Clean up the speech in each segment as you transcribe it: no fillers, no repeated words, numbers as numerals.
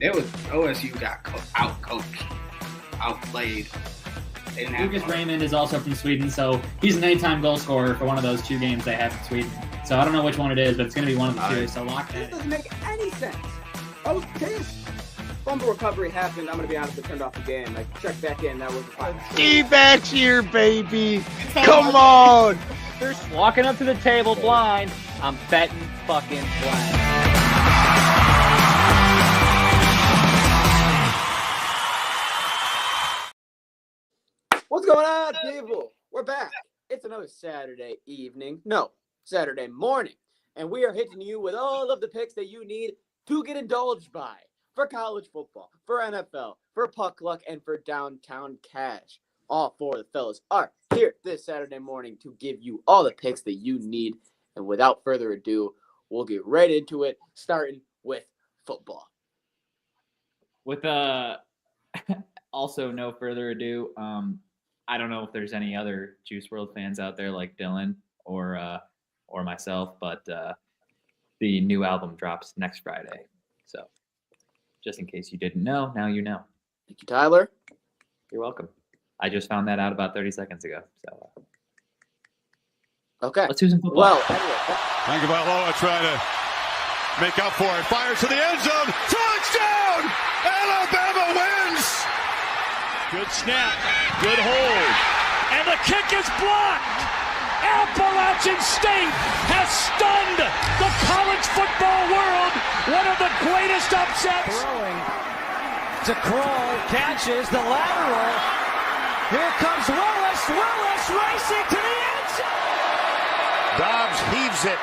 It was OSU got out-coached, outplayed. Lucas Raymond is also from Sweden, so he's an anytime goal scorer for one of those 2 games they have in Sweden. So I don't know which one it is, but it's going to be one of the 2. So lock This that. doesn't make any sense. I was pissed. Fumble recovery happened. I'm going to be honest, I turned off the game. I checked back in. That was a fine. D-backs here, baby. Come on. They're walking up to the table blind. I'm betting fucking blind. What's going on, people? We're back. It's another Saturday evening. No, Saturday morning. And we are hitting you with all of the picks that you need to get indulged by for college football, for NFL, for puck luck, and for downtown cash. All 4 of the fellas are here this Saturday morning to give you all the picks that you need. And without further ado, we'll get right into it, starting with football. With also no further ado, I don't know if there's any other Juice WRLD fans out there like Dylan or myself, but the new album drops next Friday. So just in case you didn't know, now you know. Thank you, Tyler. You're welcome. I just found that out about 30 seconds ago. So Okay. let's do some football. Well, anyway. Tagovailoa trying to make up for it. Fires to the end zone. Touchdown! Alabama wins! Good snap. Good hold. And the kick is blocked. Appalachian State has stunned the college football world. One of the greatest upsets. Throwing to Kroll, catches the lateral. Here comes Willis. Willis racing to the end zone. Dobbs heaves it.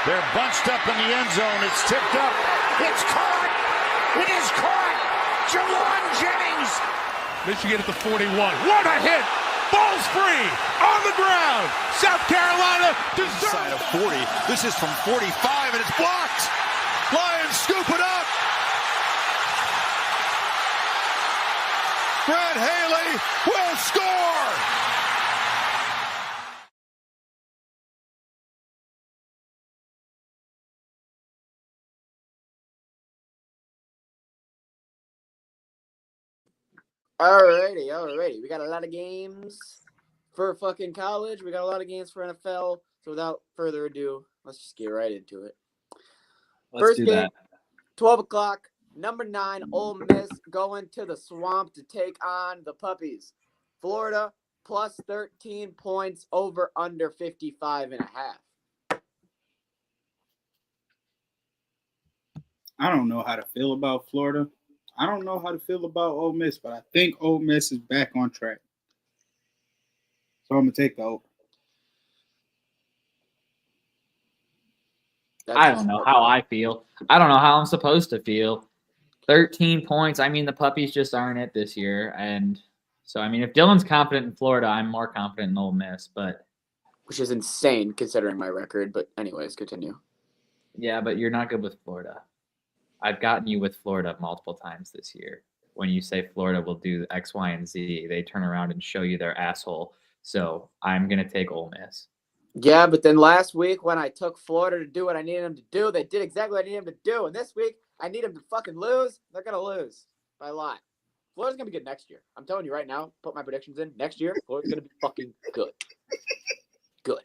They're bunched up in the end zone. It's tipped up. It's caught. It is caught. Jawan Jennings. Michigan at the 41. What a hit. Ball's free. On the ground. South Carolina Side of 40. This is from 45, and it's blocked. Lions scoop it up. Brad Haley will score. Alrighty. We got a lot of games for fucking college. We got a lot of games for NFL. So without further ado, let's just get right into it. First game, 12 o'clock, number 9, Ole Miss going to the Swamp to take on the Puppies. Florida plus 13 points over under 55.5. I don't know how to feel about Florida. I don't know how to feel about Ole Miss, but I think Ole Miss is back on track. So I'm going to take the over. I don't know how I feel. I don't know how I'm supposed to feel. 13 points. I mean, the Puppies just aren't it this year. And so, I mean, if Dylan's confident in Florida, I'm more confident in Ole Miss. But Which is insane considering my record. But anyways, continue. yeah, but you're not good with Florida. I've gotten you with Florida multiple times this year. When you say Florida will do X, Y, and Z, they turn around and show you their asshole. So I'm going to take Ole Miss. Yeah, but then last week when I took Florida to do what I needed them to do, they did exactly what I needed them to do. And this week, I need them to fucking lose. They're going to lose by a lot. Florida's going to be good next year. I'm telling you right now, put my predictions in. Next year, Florida's going to be fucking good. Good.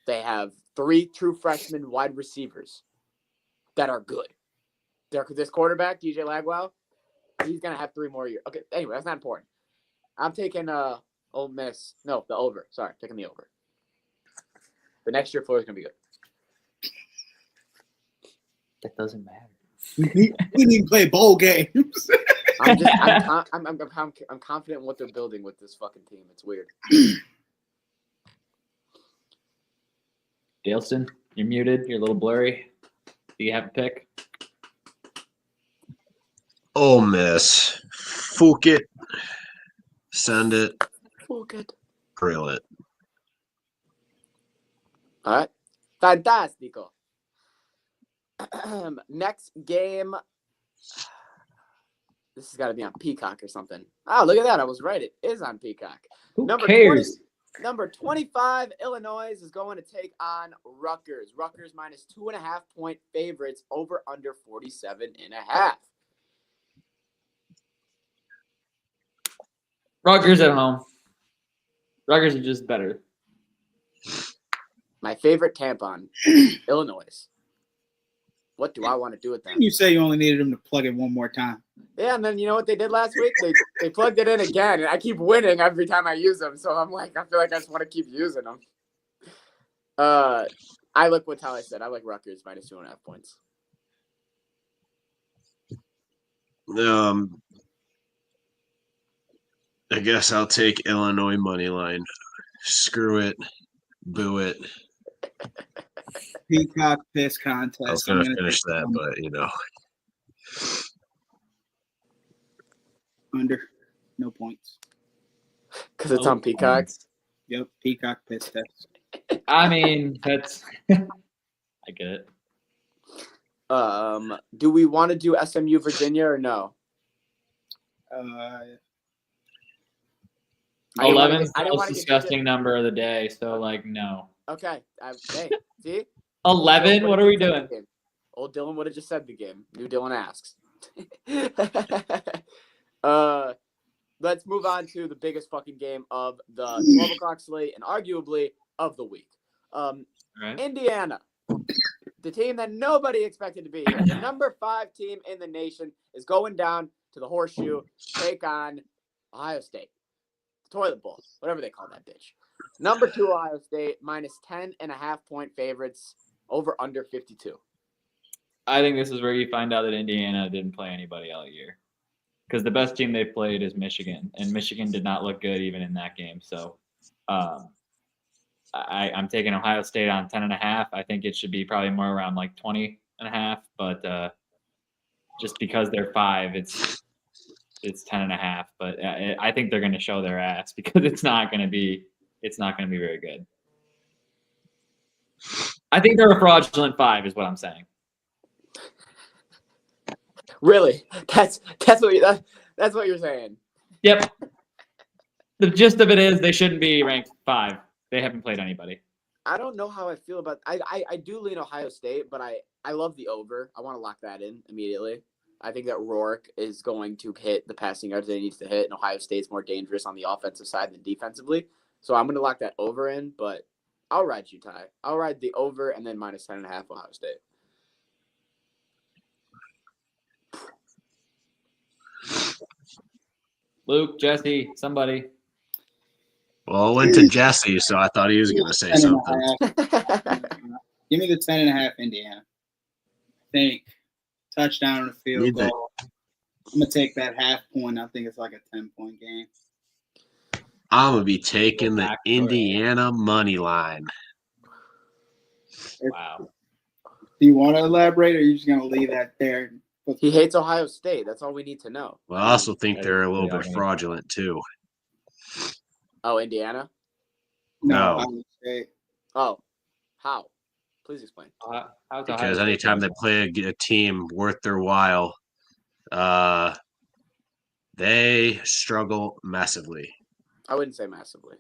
They have 3 true freshman wide receivers that are good. This quarterback, DJ Lagwell, he's going to have 3 more years. Okay, anyway, that's not important. I'm taking Ole Miss. No, the over. Sorry, taking the over. But next year, Florida's going to be good. That doesn't matter. We need to play bowl games. I'm confident in what they're building with this fucking team. It's weird. Daleston, you're muted. You're a little blurry. Do you have a pick? Ole Miss. Fook it. Send it. Fuck it. Grill it. All right. Fantastico. Next game. This has got to be on Peacock or something. Oh, look at that. I was right. It is on Peacock. Who Number cares? Number 25, Illinois is going to take on Rutgers. Rutgers minus 2.5-point favorites over under 47.5. Rutgers at home. Rutgers are just better. My favorite tampon, Illinois. What do I want to do with them? You say you only needed them to plug it one more time. Yeah, and then you know what they did last week? They plugged it in again, and I keep winning every time I use them. So I'm like, I feel like I just want to keep using them. I look with how I said. I like Rutgers minus 2.5 points. I guess I'll take Illinois money line. Screw it. Boo it. Peacock piss contest. I was going to finish that, but you know. Under. No points. Because it's on Peacock. Yep. Peacock piss test. I mean, that's I get it. Do we want to do SMU Virginia or no? 11 is the most disgusting number of the day, so like no. Okay. Hey, see? 11? What are we doing? Old Dylan would have just said the game. New Dylan asks. Let's move on to the biggest fucking game of the 12 o'clock slate and arguably of the week. Right. Indiana, the team that nobody expected to be here, the number 5 team in the nation, is going down to the Horseshoe to take on Ohio State. Toilet bowl, whatever they call that bitch. Number 2, Ohio State, minus 10.5-point favorites, over under 52. I think this is where you find out that Indiana didn't play anybody all year. Because the best team they played is Michigan, and Michigan did not look good even in that game. So I'm taking Ohio State on 10.5. I think it should be probably more around like 20.5, but just because they're 5, it's 10.5. But I think they're going to show their ass because it's not going to be very good. I think they're a fraudulent 5, is what I'm saying. Really? That's what you're saying. Yep. The gist of it is they shouldn't be ranked 5. They haven't played anybody. I don't know how I feel about. I do lean Ohio State, but I love the over. I want to lock that in immediately. I think that Rourke is going to hit the passing yards that he needs to hit, and Ohio State's more dangerous on the offensive side than defensively. So I'm going to lock that over in, but I'll ride you, Ty. I'll ride the over and then minus 10.5 Ohio State. Luke, Jesse, somebody. Well, it went to Jesse, so I thought he was going to say something. Give me the 10.5 Indiana. I think touchdown and a field goal. I'm going to take that half point. I think it's like a 10-point game. I'm going to be taking the Indiana money line. Wow. Do you want to elaborate, or are you just going to leave that there? He hates Ohio State. That's all we need to know. Well, I also think they're a little bit fraudulent, too. Oh, Indiana? No. Ohio State. Oh, how? Please explain. Because anytime they play a team worth their while, they struggle massively. I wouldn't say massively.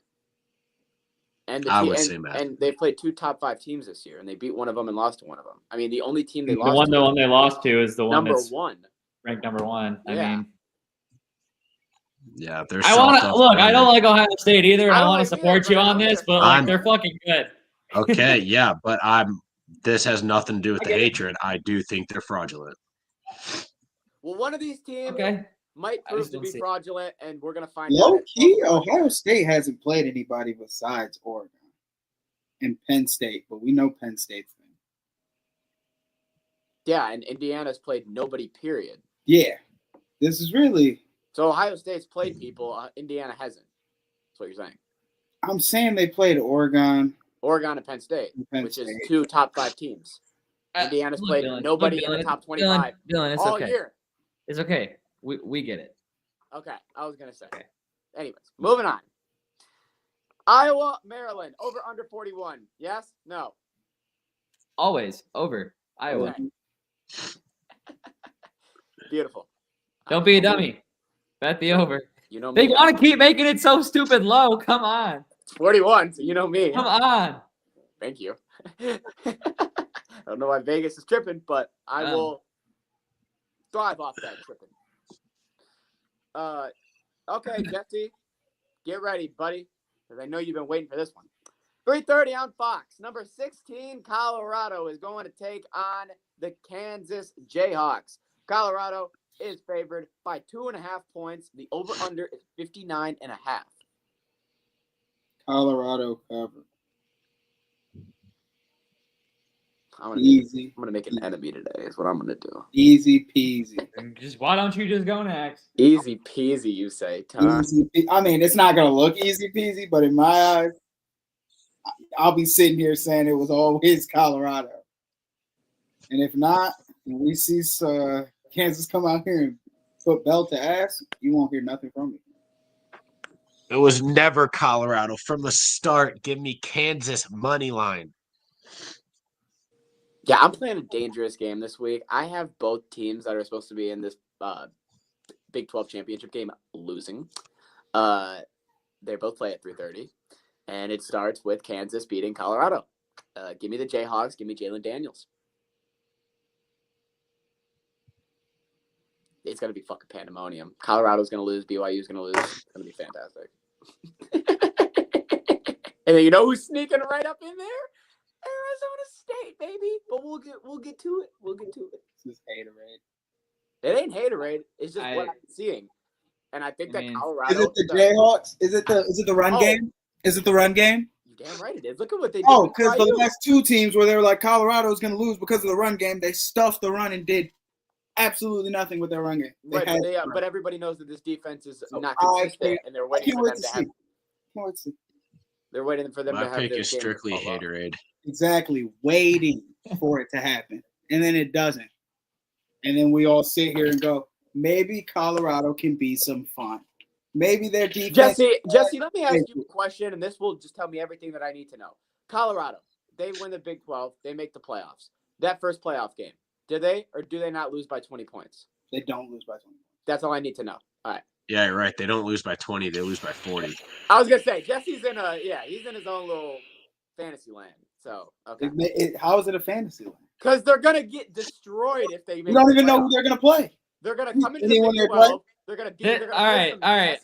And I would say massively. And they played 2 top 5 teams this year, and they beat one of them and lost to one of them. I mean, the only team they lost to. The one they lost to is the one that's number 1. Ranked number 1. Yeah. I mean. Yeah, they're. I want to look. I don't like Ohio State either, and I want to support you on this, but like they're fucking good. Okay, yeah, but this has nothing to do with the hatred. I do think they're fraudulent. Well, one of these teams might prove to be fraudulent, and we're gonna find out. Low key, Ohio State hasn't played anybody besides Oregon and Penn State, but we know Penn State's thing. Yeah, and Indiana's played nobody. Period. Yeah, this is really. So Ohio State's played people. Indiana hasn't. That's what you're saying. I'm saying they played Oregon and Penn State, which is 2 top 5 teams. Indiana's played nobody in the top 25 Dylan, it's all okay. year. It's okay. We get it. Okay, I was going to say. Okay. Anyways, moving on. Iowa, Maryland, over under 41. Yes? No? Always over. Iowa. Okay. Beautiful. Don't be a dummy. Bet the over. You know they want to keep making it so stupid low. Come on. It's 41, so you know me. Come on. Thank you. I don't know why Vegas is tripping, but I will thrive off that tripping. Okay, Jesse, get ready, buddy, because I know you've been waiting for this one. 3:30 on Fox. Number 16, Colorado is going to take on the Kansas Jayhawks. Colorado is favored by 2.5 points. The over/under is 59.5. Colorado cover. Easy. I'm gonna make an enemy today. Is what I'm gonna do. Easy peasy. Why don't you just go next? Easy peasy, you say, Tom. I mean, it's not gonna look easy peasy, but in my eyes, I'll be sitting here saying it was always Colorado. And if not, when we see Kansas come out here and put belt to ass, you won't hear nothing from me. It was never Colorado from the start. Give me Kansas money line. Yeah, I'm playing a dangerous game this week. I have both teams that are supposed to be in this Big 12 championship game losing. They both play at 3:30, and it starts with Kansas beating Colorado. Give me the Jayhawks. Give me Jalen Daniels. It's going to be fucking pandemonium. Colorado's going to lose. BYU's going to lose. It's going to be fantastic. And then you know who's sneaking right up in there? Arizona State, baby. But we'll get to it. We'll get to it. This is haterade. It ain't haterade. It's just what I'm seeing. And I think that Colorado. Is it the Jayhawks? Is it the run game? Is it the run game? You damn right it is. Look at what they did. Oh, because the last two teams where they were like Colorado's going to lose because of the run game, they stuffed the run and did absolutely nothing with their run game. Right, but everybody knows that this defense is not consistent, and they're waiting for them to have. They're waiting for them to have. My pick is strictly haterade. Exactly, waiting for it to happen, and then it doesn't, and then we all sit here and go, maybe Colorado can be some fun. Maybe their defense. Jesse, let me ask you a question, and this will just tell me everything that I need to know. Colorado, they win the Big 12, they make the playoffs. That first playoff game, do they or do they not lose by 20 points? They don't lose by 20 points. That's all I need to know. All right. Yeah, you're right. They don't lose by 20. They lose by 40. I was going to say, Jesse's he's in his own little fantasy land. So, okay. How is it a fantasy land? Because they're going to get destroyed if they make You don't even know who they're going to play. They're going to come into the Big 12. They're going to all right.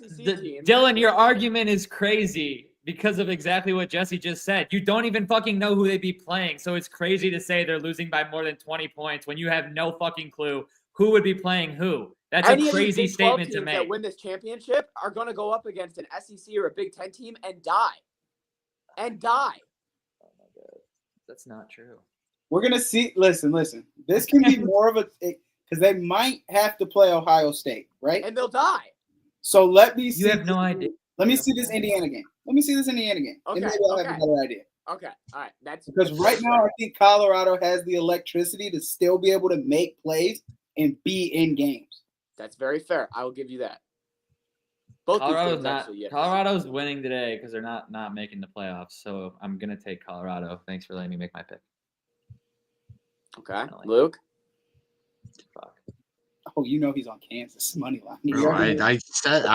Dylan, your argument is crazy because of exactly what Jesse just said. You don't even fucking know who they'd be playing. So it's crazy to say they're losing by more than 20 points when you have no fucking clue who would be playing who. That's a crazy statement to make. That win this championship are going to go up against an SEC or a Big Ten team and die. Oh my God. That's not true. We're going to see. Listen. This can be more of because they might have to play Ohio State, right? And they'll die. So let me see. You have no idea. Let me see this Indiana game. Okay. And maybe I'll have a better idea. Okay. All right. That's because right now I think Colorado has the electricity to still be able to make plays and be in games. That's very fair. I will give you that. Both Colorado's winning today because they're not making the playoffs. So I'm gonna take Colorado. Thanks for letting me make my pick. Okay, Luke. Fuck. Oh, you know he's on Kansas money line. I said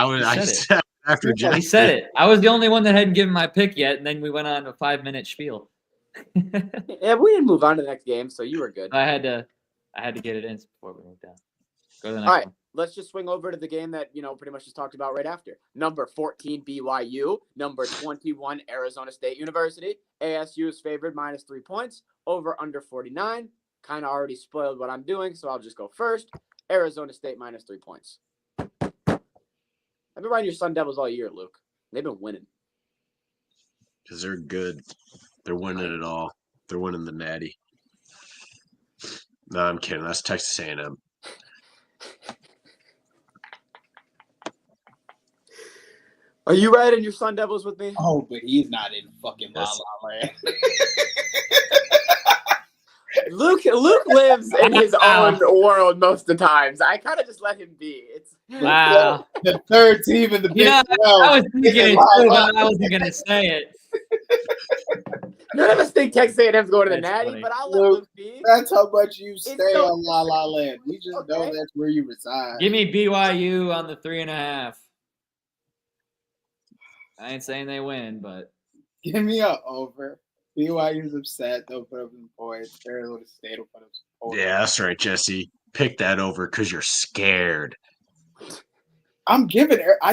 after He said it. I was the only one that hadn't given my pick yet, and then we went on a 5-minute spiel. Yeah, we didn't move on to the next game, so you were good. I had to get it in before we moved down. Go to the next one. Let's just swing over to the game that, pretty much just talked about right after. Number 14, BYU. Number 21, Arizona State University. ASU is favored -3 points. Over under 49. Kind of already spoiled what I'm doing, so I'll just go first. Arizona State -3 points. I've been riding your Sun Devils all year, Luke. They've been winning. Because they're good. They're winning it all. They're winning the Natty. No, I'm kidding. That's Texas A&M. Are you riding your Sun Devils with me? Oh, but he's not in fucking La La Land. Luke lives in his own world most of the times. I kind of just let him be. Wow. The third team in the Big 12. I was thinking it too, but I wasn't going to say it. None of us think Texas A&M's going to the Natty, but I'll let Luke be. That's how much you stay on La La Land. We just know that's where you reside. Give me BYU on the 3.5. I ain't saying they win, but Give me a over. BYU's upset. They'll put up some points. Arizona State will put up some points. Yeah, that's right, Jesse. Pick that over because you're scared. I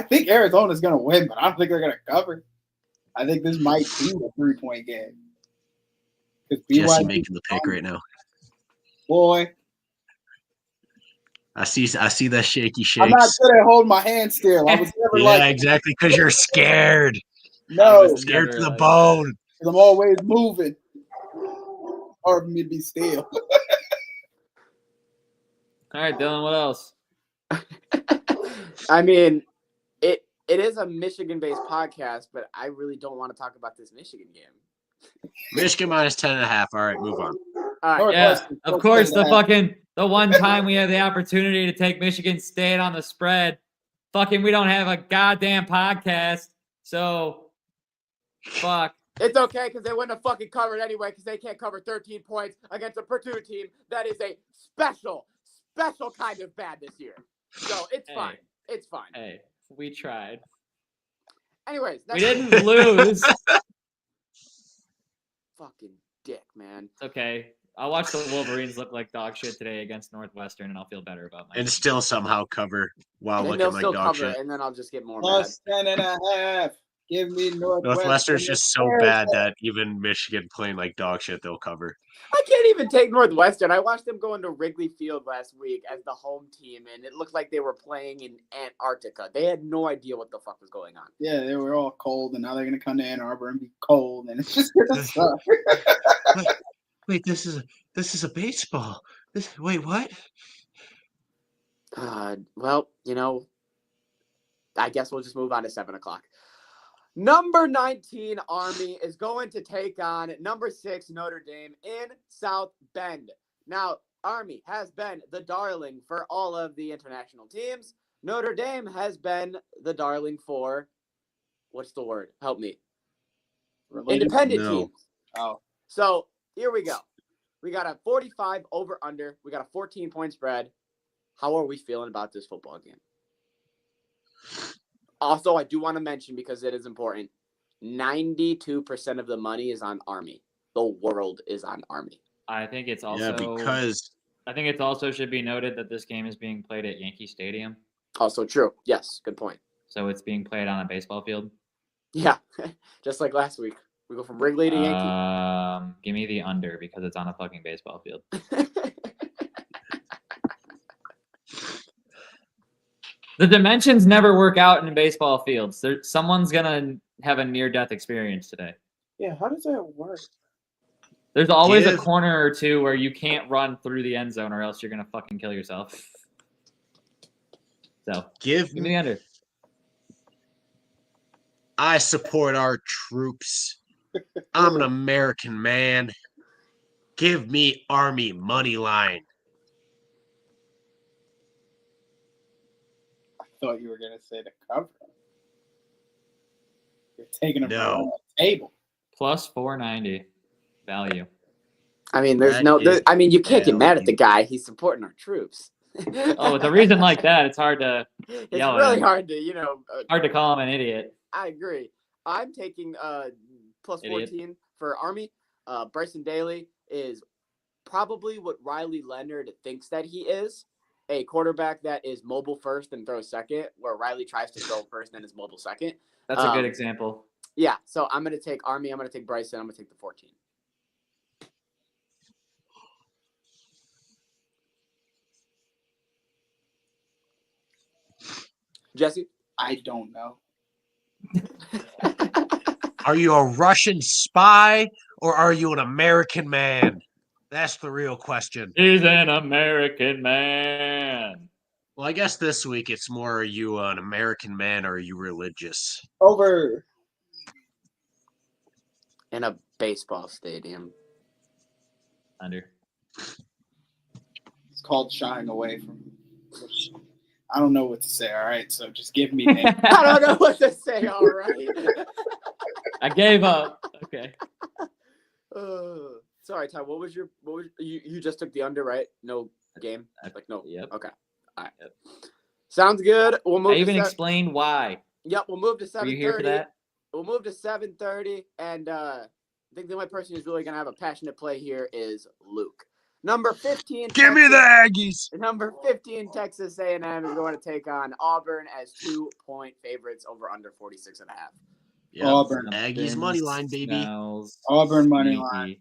think Arizona's going to win, but I don't think they're going to cover. I think this might be a 3-point game. Jesse making the pick right now. Boy. I see that shaky shakes. I'm not good at holding my hand still. I was never exactly, because you're scared. No. Scared to the bone. I'm always moving. Hard for me to be still. All right, Dylan, what else? I mean, it is a Michigan-based podcast, but I really don't want to talk about this Michigan game. Michigan minus 10.5. All right, move on. All right. Yeah, of course, the one time we have the opportunity to take Michigan State on the spread, we don't have a goddamn podcast, so fuck. It's okay because they wouldn't have fucking covered anyway because they can't cover 13 points against a Purdue team that is a special kind of bad this year. So it's fine. It's fine. Hey, we tried. Anyways. We didn't lose. Fucking dick, man. It's okay. I'll watch the Wolverines look like dog shit today against Northwestern, and I'll feel better about myself. And still somehow cover while and looking like dog cover, shit. And then I'll just get more Plus mad. 10.5. Give me Northwestern. Northwestern's just so bad that even Michigan playing like dog shit, they'll cover. I can't even take Northwestern. I watched them go into Wrigley Field last week as the home team, and it looked like they were playing in Antarctica. They had no idea what the fuck was going on. Yeah, they were all cold, and now they're going to come to Ann Arbor and be cold, and it's just going to suck. Wait, this is a baseball. Wait, what? Well, I guess we'll just move on to 7 o'clock. Number 19 Army is going to take on number 6 Notre Dame in South Bend. Now, Army has been the darling for all of the international teams. Notre Dame has been the darling for, what's the word? Help me. Independent teams. Oh. So here we go. We got a 45 over under. We got a 14-point spread. How are we feeling about this football game? Also, I do want to mention, because it is important, 92% of the money is on Army. The world is on Army. I think it's also should be noted that this game is being played at Yankee Stadium. Also true. Yes, good point. So it's being played on a baseball field. Yeah, just like last week. We go from Wrigley to Yankee. Give me the under because it's on a fucking baseball field. The dimensions never work out in baseball fields. Someone's going to have a near-death experience today. Yeah, how does that work? There's always a corner or two where you can't run through the end zone or else you're going to fucking kill yourself. So, give me the under. I support our troops. I'm an American man. Give me Army money line. I thought you were going to say the cover. You're taking it from the table. Plus 490 value. I mean, you can't get mad at the guy. He's supporting our troops. With a reason like that, it's hard to yell really at him. hard to, hard to call him an idiot. I agree. I'm taking plus 14 for Army. Bryson Daly is probably what Riley Leonard thinks that he is. A quarterback that is mobile first and throws second, where Riley tries to throw first and is mobile second. That's a good example. Yeah, so I'm going to take Army. I'm going to take Bryson. I'm going to take the 14. Jesse? I don't know. Are you a Russian spy or are you an American man? That's the real question. He's an American man. Well, I guess this week it's more, are you an American man or are you religious? Over. In a baseball stadium. Under. It's called shying away from. I don't know what to say, all right? So just give me that. I don't know what to say, all right? I gave up. Okay. Sorry, Ty. What was you just took the under, right? No game? No. Yep. Okay. All right. Yep. Sounds good. We'll move I even explained why. Yep, we'll move to 7:30. Were you here for that? We'll move to 7:30, and I think the only person who's really going to have a passionate play here is Luke. Number 15. Give me the Aggies. Number 15, Texas A&M is going to take on Auburn as 2-point favorites over under 46.5. Yep. Auburn. Aggies money line, baby. Auburn money line.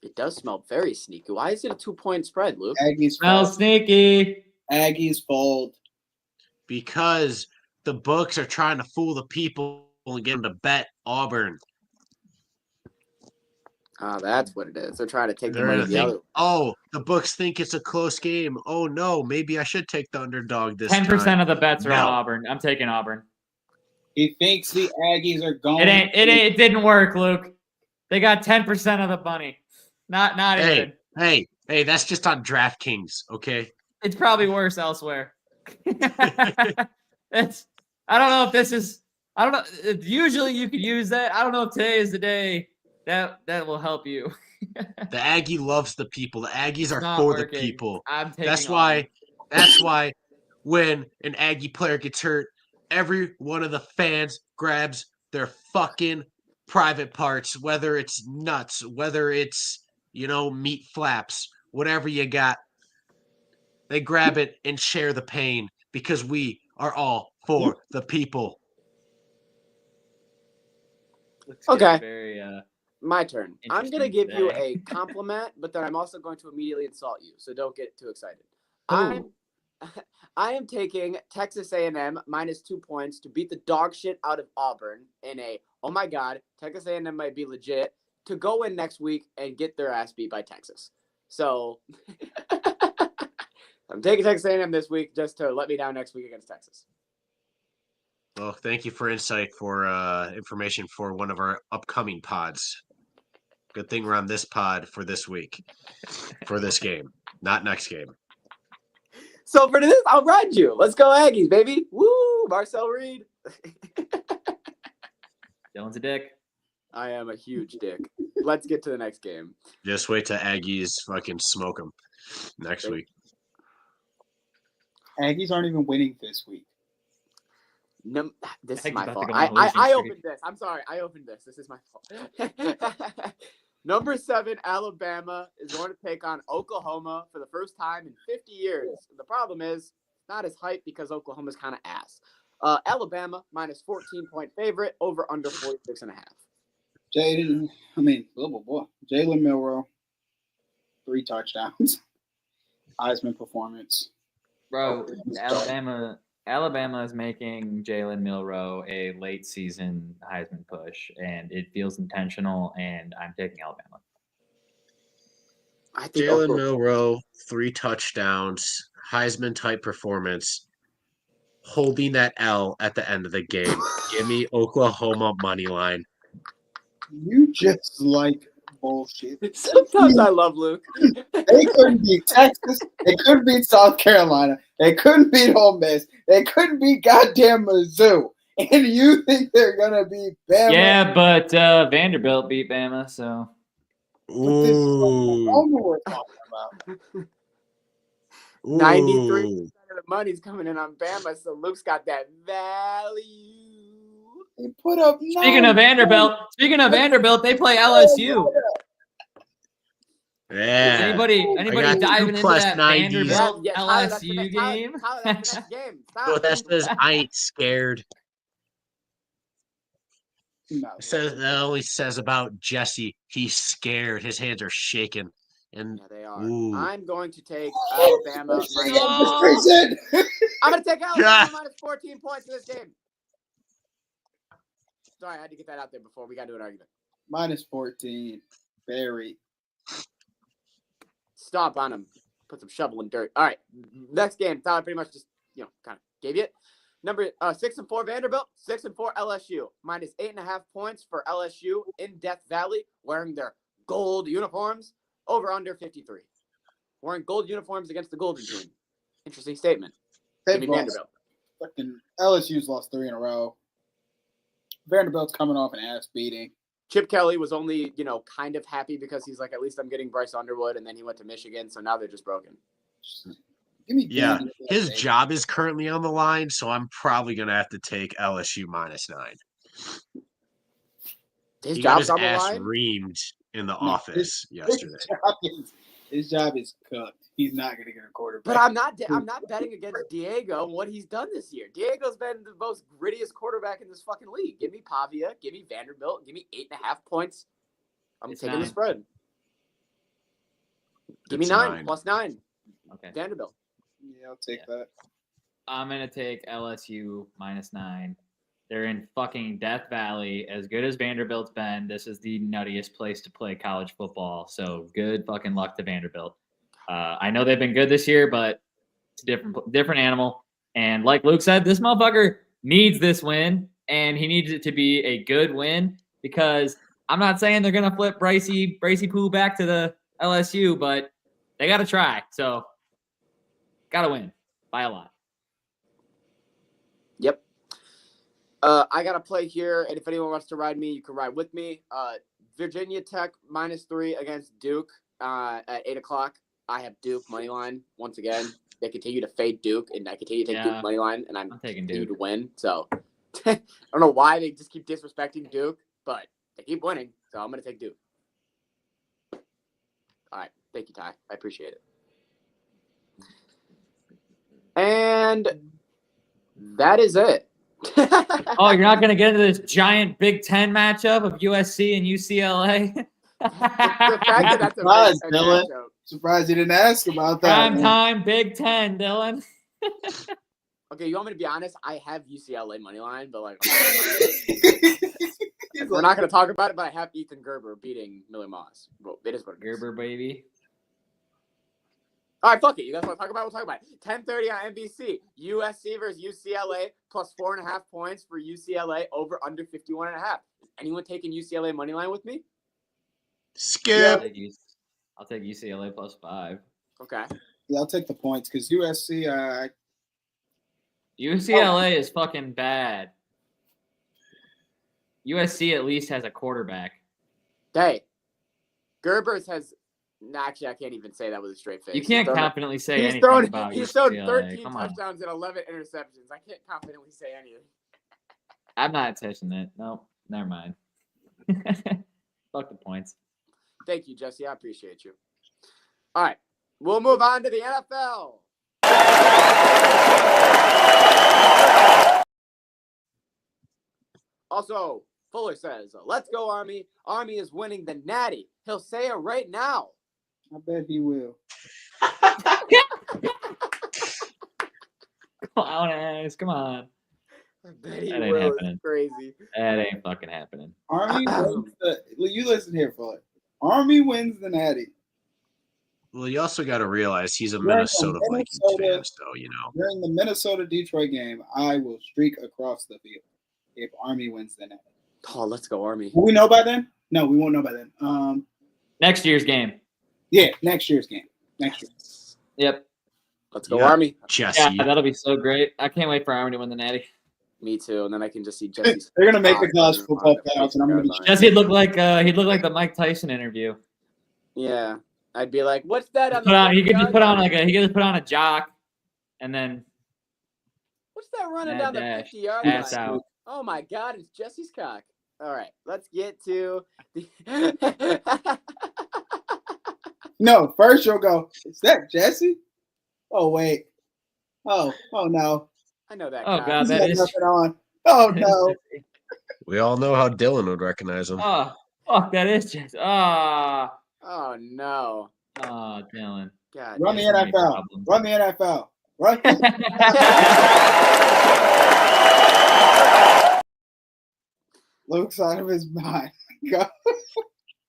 It does smell very sneaky. Why is it a 2-point spread, Luke? Aggies Smells fold. sneaky. Aggies fold. Because the books are trying to fool the people and get them to bet Auburn. Oh, that's what it is. They're trying to take the They're money gonna the think, other. oh, the books think it's a close game. Oh no, maybe I should take the underdog this 10% time. of the bets are No. on Auburn. I'm taking Auburn. He thinks the Aggies are going. It didn't work, Luke. They got 10% of the money. Not even. Hey, that's just on DraftKings, okay? It's probably worse elsewhere. I don't know if this is. I don't know. Usually you could use that. I don't know if today is the day that will help you. The Aggie loves the people. The Aggies are not for working. the people. I'm taking That's Auburn. why when an Aggie player gets hurt, every one of the fans grabs their fucking private parts, whether it's nuts, whether it's, meat flaps, whatever you got. They grab it and share the pain because we are all for the people. Okay. Very, My turn. I'm going to interesting give you today. a compliment, but then I'm also going to immediately insult you, so don't get too excited. Ooh. I am taking Texas A&M minus 2 points to beat the dog shit out of Auburn in a, oh my God, Texas A&M might be legit, to go in next week and get their ass beat by Texas. So I'm taking Texas A&M this week just to let me down next week against Texas. Well, thank you for information for one of our upcoming pods. Good thing we're on this pod for this week, for this game, not next game. So for this, I'll ride you. Let's go Aggies, baby. Woo, Marcel Reed. Dylan's a dick. I am a huge dick. Let's get to the next game. Just wait till Aggies fucking smoke them next week. Aggies aren't even winning this week. No, this is Aggies my about to fault. go on a losing I streak. opened this. I'm sorry. I opened this. This is my fault. Number 7, Alabama is going to take on Oklahoma for the first time in 50 years. The problem is not as hype because Oklahoma's kind of ass. Alabama minus 14-point favorite over under 46.5. Jalen Milroe, 3 touchdowns. Heisman performance. Bro, Alabama is making Jalen Milroe a late season Heisman push, and it feels intentional, and I'm taking Alabama. I think Jalen Milroe, 3 touchdowns, Heisman type performance, holding that L at the end of the game. Give me Oklahoma money line. You just like bullshit. Sometimes I love Luke. They couldn't beat Texas. They couldn't beat South Carolina. They couldn't beat Ole Miss. They couldn't beat goddamn Mizzou. And you think they're gonna beat Bama? Yeah, but Vanderbilt beat Bama, so. What this Oklahoma we're talking about? 93% of the money's coming in on Bama, so Luke's got that value. They put up. Speaking of Vanderbilt, they play LSU. Yeah. Anybody got diving into 2 plus that 90s. Vanderbilt Tyler, LSU game? Tyler, that's the next game. Stop. But that says I ain't scared. No. That only says about Jesse. He's scared. His hands are shaking. And Yeah, they are. ooh. I'm going to take Alabama. Prison. I'm going to take Alabama minus 14 points in this game. Sorry, I had to get that out there before we got to an argument. Minus 14. Very. Stomp on him. Put some shovel in dirt. All right. Next game. Tyler pretty much just, kind of gave you it. Number 6-4 Vanderbilt, 6-4 LSU. Minus 8.5 points for LSU in Death Valley, wearing their gold uniforms. Over under 53. Wearing gold uniforms against the Golden Team. Interesting statement. Give me Vanderbilt. Fucking LSU's lost 3 in a row. Vanderbilt's coming off an ass beating. Chip Kelly was only, kind of happy because he's like, at least I'm getting Bryce Underwood, and then he went to Michigan, so now they're just broken. Give me yeah, Vanderbilt, his baby. job is currently on the line, so I'm probably going to have to take LSU minus 9. His He got job's his on the ass line. reamed in the No, office yesterday. His job is cooked. He's not going to get a quarterback. But I'm not betting against Diego and what he's done this year. Diego's been the most grittiest quarterback in this fucking league. Give me Pavia. Give me Vanderbilt. Give me 8.5 points. I'm taking 9. the spread. Give me It's 9 plus 9. Okay. Vanderbilt. Yeah, I'll take that. I'm gonna take LSU -9. They're in fucking Death Valley. As good as Vanderbilt's been, this is the nuttiest place to play college football. So good fucking luck to Vanderbilt. I know they've been good this year, but it's a different animal. And like Luke said, this motherfucker needs this win, and he needs it to be a good win because I'm not saying they're gonna flip Bracey Poo back to the LSU, but they got to try. So got to win by a lot. Yep. I got to play here, and if anyone wants to ride me, you can ride with me. Virginia Tech -3 against Duke at 8 o'clock. I have Duke money line once again. They continue to fade Duke, and I continue to take Duke money line, and I'm taking continue Duke to win. So I don't know why they just keep disrespecting Duke, but they keep winning, so I'm going to take Duke. All right. Thank you, Ty. I appreciate it. And that is it. Oh, you're not going to get into this giant Big Ten matchup of USC and UCLA? The fact that that's a Surprised, Big Ten Dylan. matchup. Surprised you didn't ask about that. Prime time Big Ten, Dylan. Okay, you want me to be honest? I have UCLA money line, but like we're not going to talk about it. But I have Ethan Gerber beating Miller Moss. Well, it is what it is. Gerber, baby. All right, fuck it. You guys want to talk about it? We'll talk about it. 10:30 on NBC. USC versus UCLA plus 4.5 points for UCLA over under 51.5. Is anyone taking UCLA money line with me? Skip. I'll take UCLA +5. Okay. Yeah, I'll take the points because USC. UCLA is fucking bad. USC at least has a quarterback. Hey, Gerber's has. Actually, I can't even say that with a straight face. You can't confidently say anything about He's UCLA. thrown 13 Come on. touchdowns and 11 interceptions. I can't confidently say anything. I'm not touching it. Nope. Never mind. Fuck the points. Thank you, Jesse. I appreciate you. All right. We'll move on to the NFL. Also, Fuller says, let's go, Army. Army is winning the Natty. He'll say it right now. I bet he will. Clown ass. Come on. I bet he That ain't will. happening. It's crazy. That ain't fucking happening. Army wins you listen here, Fuller. Army wins the Natty. Well, you also got to realize he's a During the Minnesota Vikings fan, so you know. During the Minnesota-Detroit game, I will streak across the field if Army wins the Natty. Oh, let's go, Army. Will we know by then? No, we won't know by then. Next year's game. Yeah, next year's game. Next year. Yep. Let's go, Yeah. Army. Jesse. Yeah, that'll be so great. I can't wait for Army to win the Natty. Me too. And then I can just see Jesse's. They're gonna make the college football playoffs, and I'm gonna be. Jesse looked like the Mike Tyson interview. Yeah, I'd be like, "What's that on the?" He could just put on a jock, and then What's that running Mad down the dash, 50-yard ass line? out. Oh my God, it's Jesse's cock. All right, let's get to the. No, first you'll go. Is that Jesse? Oh wait. Oh no. I know that. Oh cock. God, He's that got is. nothing on. Oh no. We all know how Dylan would recognize him. Oh fuck, that is Jesse. Ah. Oh no. Oh, Dylan. God. Run the so many NFL. problems. Run the NFL. Run. Luke's out of his mind. Go.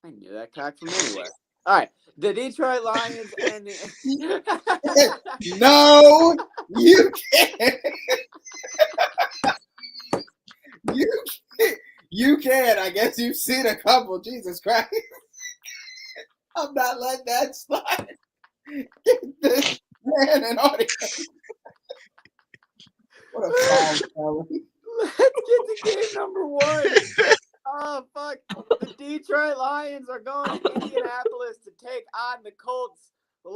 I knew that cock from anywhere. All right, the Detroit Lions and the. No, you can't. You can. I guess you've seen a couple. Jesus Christ. I'm not letting that slide. Get this man an audience. What a foul fellow. Let's get to game number 1. Oh, fuck. The Detroit Lions are going to Indianapolis to take on the Colts. The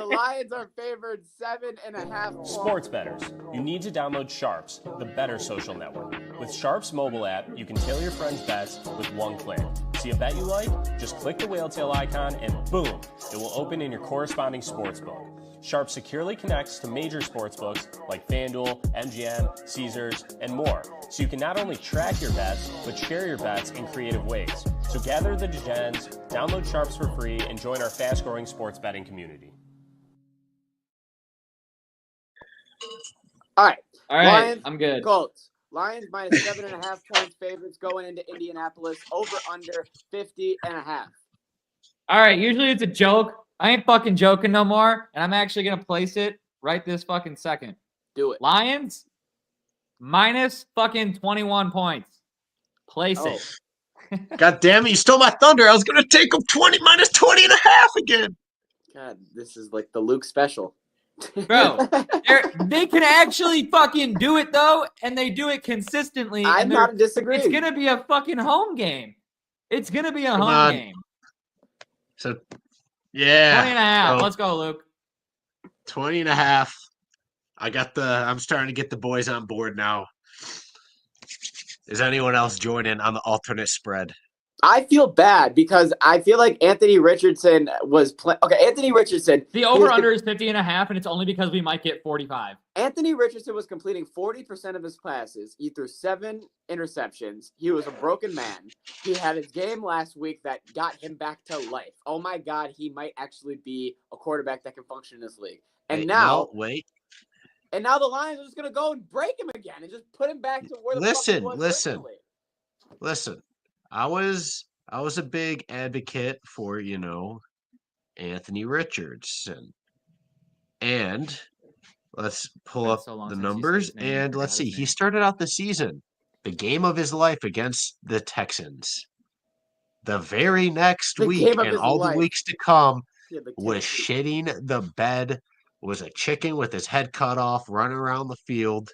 Lions are favored 7.5 points. Sports bettors, you need to download Sharps, the better social network. With Sharp's mobile app, you can tailor your friends' bets with one click. See a bet you like? Just click the whale tail icon and boom, it will open in your corresponding sportsbook. Sharp securely connects to major sportsbooks like FanDuel, MGM, Caesars, and more, so you can not only track your bets, but share your bets in creative ways. So gather the degens, download Sharps for free, and join our fast-growing sports betting community. All right. All right, Lions, I'm good. Colts. Lions minus 7.5 points favorites going into Indianapolis. Over under 50.5. All right, usually it's a joke. I ain't fucking joking no more, and I'm actually going to place it right this fucking second. Do it. Lions minus fucking 21 points. Place it. God damn it, you stole my thunder. I was going to take them 20 minus 20.5 again. God, this is like the Luke special. Bro, they can actually fucking do it, though, and they do it consistently. I'm not disagreeing. It's going to be a fucking home game. It's going to be a Come home on. game. So, yeah. 20.5. So, Let's go, Luke. 20.5. I'm starting to get the boys on board now. Is anyone else joining on the alternate spread? I feel bad because I feel like Anthony Richardson was playing. Okay, Anthony Richardson. The over-under is 50.5, and it's only because we might get 45. Anthony Richardson was completing 40% of his passes. He threw 7 interceptions. He was a broken man. He had his game last week that got him back to life. Oh my God, he might actually be a quarterback that can function in this league. And now the Lions are just going to go and break him again and just put him back to where the fuck he was originally. Listen. I was a big advocate for, Anthony Richardson. And let's pull up the numbers and let's see. He started out the season, the game of his life against the Texans. The very next week and all the weeks to come was shitting the bed, was a chicken with his head cut off, running around the field.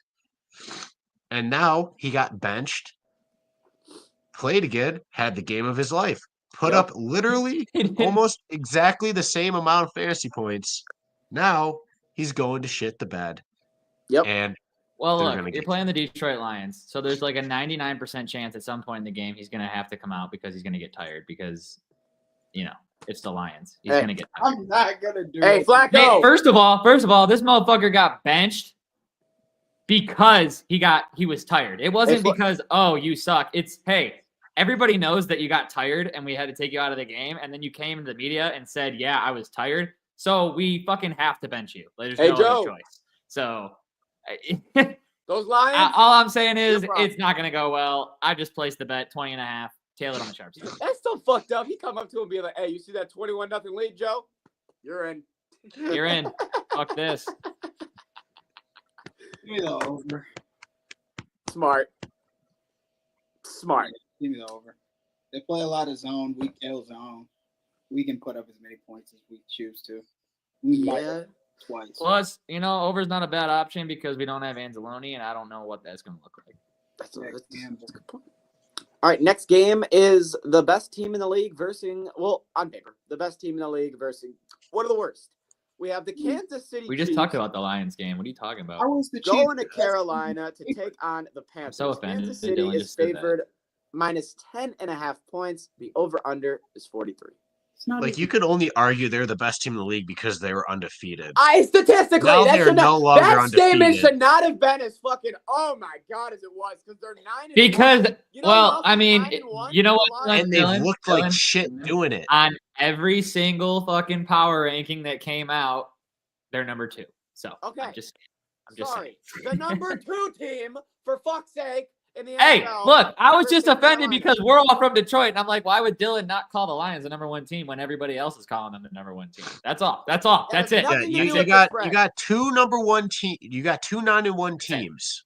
And now he got benched. Played again, had the game of his life. Put up literally almost exactly the same amount of fantasy points. Now he's going to shit the bed. Yep. And look, you're playing the Detroit Lions, so there's like a 99% chance at some point in the game he's going to have to come out because he's going to get tired because, it's the Lions. He's going to get tired. I'm not going to do it. Hey, Flacco. Hey, first of all, this motherfucker got benched because he was tired. It wasn't because, you suck. It's, hey, everybody knows that you got tired and we had to take you out of the game, and then you came to the media and said, yeah, I was tired, so we fucking have to bench you. There's no other choice. So those Lions, all I'm saying is it's not going to go well. I just placed the bet 20.5. Taylor on the sharp side. That's so fucked up. He come up to him and be like, hey, you see that 21-0 lead, Joe? You're in. You're in. Fuck this. Give me the over. Smart. Give me the over. They play a lot of zone. We kill zone. We can put up as many points as we choose to. We might twice. Plus, over's not a bad option because we don't have Anzalone, and I don't know what that's going to look like. That's a good point. All right, next game is the best team in the league versus, on paper, the best team in the league versus one of the worst. We have the Kansas City We just Chiefs talked about the Lions game. What are you talking about? going to Carolina to take on the Panthers. I'm so offended Kansas that City Dylan is just said that. favored minus 10.5 points. The over-under is 43. You could only argue they're the best team in the league because they were undefeated. Statistically, now they're no longer that undefeated. statement should not have been as fucking, oh my God, as it was, because they're 9-1. Because, you know what? And they looked like shit doing it. On every single fucking power ranking that came out, they're number 2. So, okay. I'm just Sorry. The number 2 team, for fuck's sake, in the Hey, NFL, look, I was just offended Carolina. because we're all from Detroit, and I'm like, why would Dylan not call the Lions the number 1 team when everybody else is calling them the number 1 team? That's all. That's it. Yeah, you got 2 number 1 team. You got 2 9-1 teams,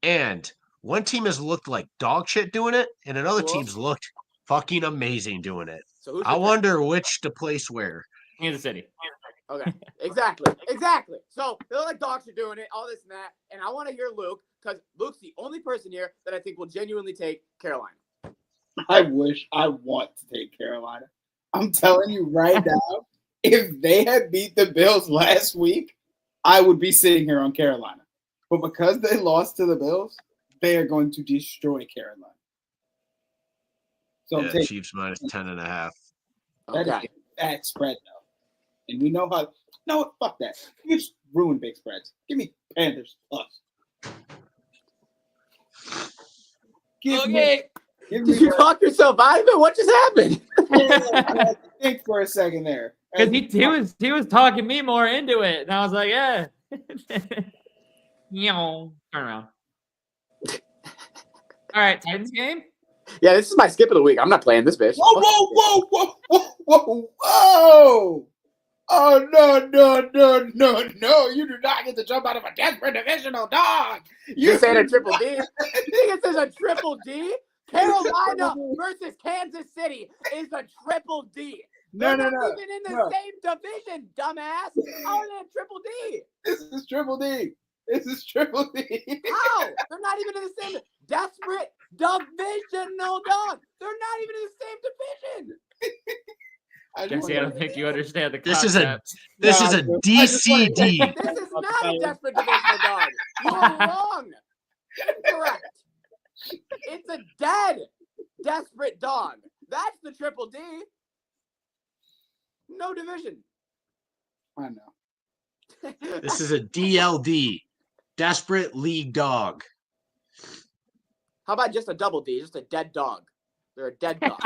and one team has looked like dog shit doing it, and another team's looked fucking amazing doing it. So I wonder which to place where. Kansas City. Okay, exactly. So they're like dogs are doing it, all this and that, and I want to hear Luke because Luke's the only person here that I think will genuinely take Carolina. I want to take Carolina. I'm telling you right now, if they had beat the Bills last week, I would be sitting here on Carolina. But because they lost to the Bills, they are going to destroy Carolina. So I'm Yeah, taking Chiefs minus 10.5. that is Okay. a bad spread though, and we know how. No, fuck that. You just ruin big spreads. Give me Panthers plus. Give me. Did you talk yourself out of it? What just happened? I had to think for a second there. Because he was talking me more into it, and I was like, yeah. Turn around. All right, Titans game. Yeah, this is my skip of the week. I'm not playing this bitch. Whoa, whoa, whoa, whoa, whoa, whoa, whoa! Oh no! You do not get to jump out of a desperate divisional dog. You saying a triple D? You think this is a triple D? Carolina versus Kansas City is a triple D. No. Even in the same division, dumbass. How are they a triple D? This is triple D. How? They're not even in the same desperate divisional dog. They're not even in the same division. Jesse, I don't think you understand the This concept. is a DCD. This is not a desperate divisional dog. You are wrong. Incorrect. It's a dead desperate dog. That's the triple D. No division. I know. This is a DLD. Desperate League Dog. How about just a double D? Just a dead dog. They're a dead dog.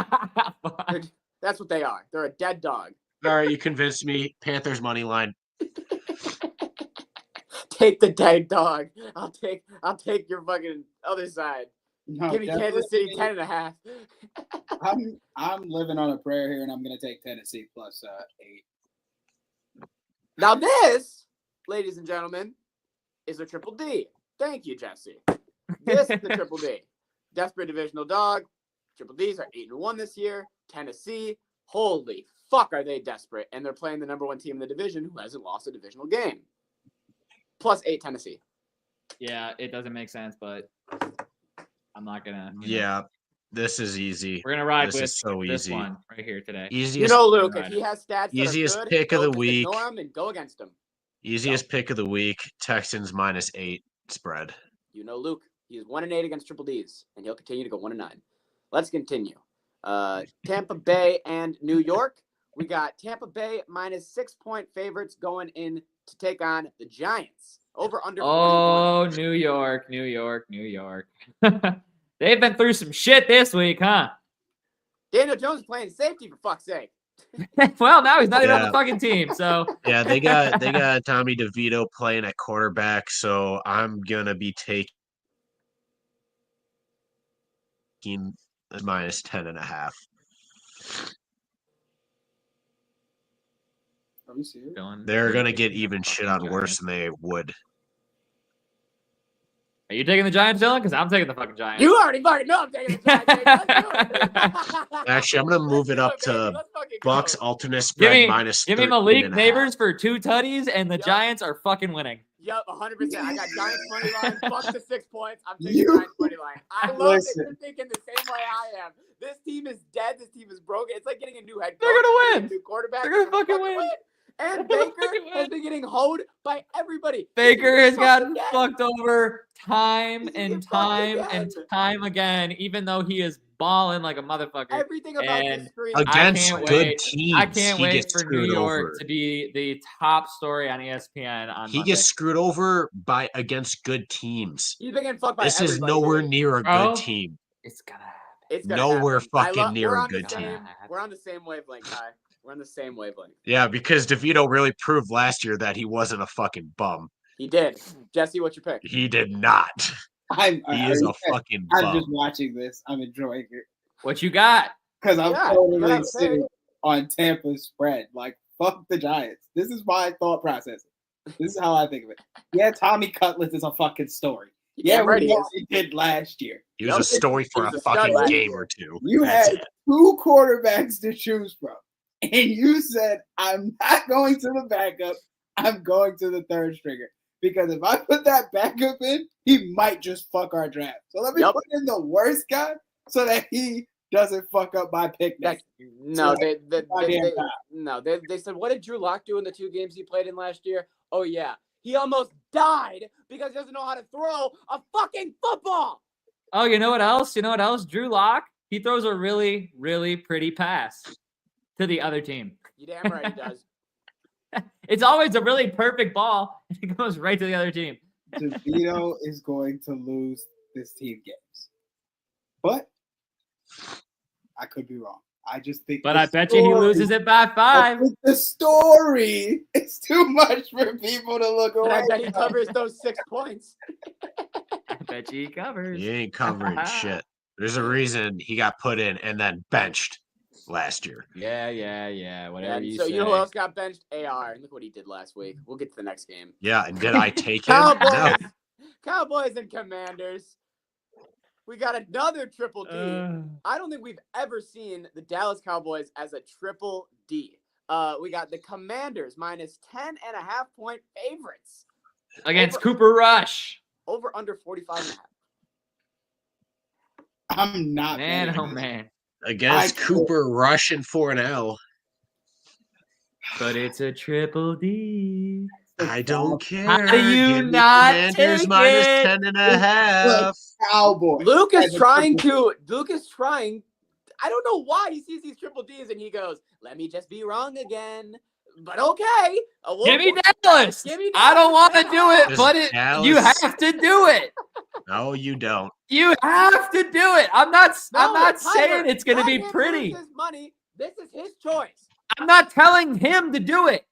That's what they are. They're a dead dog. All right, you convinced me. Panthers money line. Take the dead dog. I'll take your fucking other side. No, Give me Kansas City 10.5. I'm living on a prayer here, and I'm gonna take Tennessee plus 8. Now this, ladies and gentlemen, is a triple D. Thank you, Jesse. This is the triple D. Desperate divisional dog. Triple Ds are 8-1 this year. Tennessee, holy fuck, are they desperate? And they're playing the number 1 team in the division who hasn't lost a divisional game. Plus 8 Tennessee. Yeah, it doesn't make sense, but I'm not gonna. Yeah, this is easy. We're gonna ride This with is so this easy. one right here today. Easiest, Luke, if he has stats easiest that are good, pick of the just week. ignore him and go against him. Easiest pick of the week. Texans minus 8 spread. Luke, he's 1-8 against triple Ds, and he'll continue to go 1-9. Let's continue. Tampa Bay and New York. We got Tampa Bay minus 6-point favorites going in to take on the Giants. Over under 41. New York. They've been through some shit this week, huh? Daniel Jones playing safety for fuck's sake. Well, now he's not even on the fucking team, so Yeah, they got Tommy DeVito playing at quarterback, so I'm gonna be taking minus 10.5. Are we serious? They're gonna get even shit on worse than they would. Are you taking the Giants, Dylan? Because I'm taking the fucking Giants. You already fucking know I'm taking the Giants. Baby. Let's do it. Actually, I'm gonna move it up baby. to Let's fucking Bucks go. alternate spread minus Give me Malik 13.5. Neighbors for 2 tutties, and the Giants are fucking winning. Yep, 100%. I got Giants money line. Fuck the 6 points. I'm taking Giants money line. I love that you're thinking the same way I am. This team is dead. This team is broken. It's like getting a new head coach. They're gonna win. A new quarterback. They're gonna fucking win. And Baker has been getting hoed by everybody. Baker has gotten again. fucked over time He's and getting fucked time and time again, even though he is balling like a motherfucker. Everything about And this screen. Against can't good wait. teams, I can't he wait gets for New screwed York over. to be the top story on ESPN on He Monday. gets screwed over by against good teams. He's been getting fucked by This is everybody, nowhere dude. near a Bro. good team. It's gonna happen. It's gonna Nowhere happen. fucking near we're a on the good same- team. We're on the same wavelength, Ty. We're on the same wavelength. Yeah, because DeVito really proved last year that he wasn't a fucking bum. He did. Jesse, what's your pick? He did not. He is a fucking I'm just bum. watching this. I'm enjoying it What you got? because I'm Yeah, totally yeah, sitting on Tampa's spread. Like, fuck the Giants. This is my thought process. This is how I think of it. Yeah, Tommy Cutlets is a fucking story. Yeah, right, we he know is. he did last year. He was a story for He a was a stud fucking last game year. or two. You That's had 2 quarterbacks to choose from, and you said, I'm not going to the backup. I'm going to the third stringer. Because if I put that backup in, he might just fuck our draft. So let me put in the worst guy so that he doesn't fuck up my pick next year. No, So, they said, what did Drew Lock do in the 2 games he played in last year? Oh, yeah. He almost died because he doesn't know how to throw a fucking football. Oh, you know what else? You know what else? Drew Lock. He throws a really, really pretty pass to the other team. You damn right he does. It's always a really perfect ball. It goes right to the other team. DeVito is going to lose this team games. But I could be wrong. I just think. But I bet you he loses it by 5. The story is too much for people to look And away. I bet he covers those 6 points. I bet you he covers. He ain't covering shit. There's a reason he got put in and then benched last year. Yeah. Whatever you So say. you know who else got benched? AR. Look what he did last week. We'll get to the next game. Yeah, and did I take him? Cowboys. No. Cowboys and Commanders. We got another triple D. I don't think we've ever seen the Dallas Cowboys as a triple D. We got the Commanders minus 10.5 point favorites. Against Cooper Rush. Over under 45.5. I'm not. Man, oh man. Against Cooper Rush and 4-L. But it's a triple D. I don't care. How do you Give me not Commanders take minus it? 10.5. Cowboys. Luke is trying. I don't know why he sees these triple Ds and he goes, "Let me just be wrong again." But okay. Give me Dallas. I don't want to do it, Just but you Dallas. have to do it. No, you don't. You have to do it. I'm not Tyler, saying it's going to be let him pretty. lose his money. This is his choice. I'm not telling him to do it.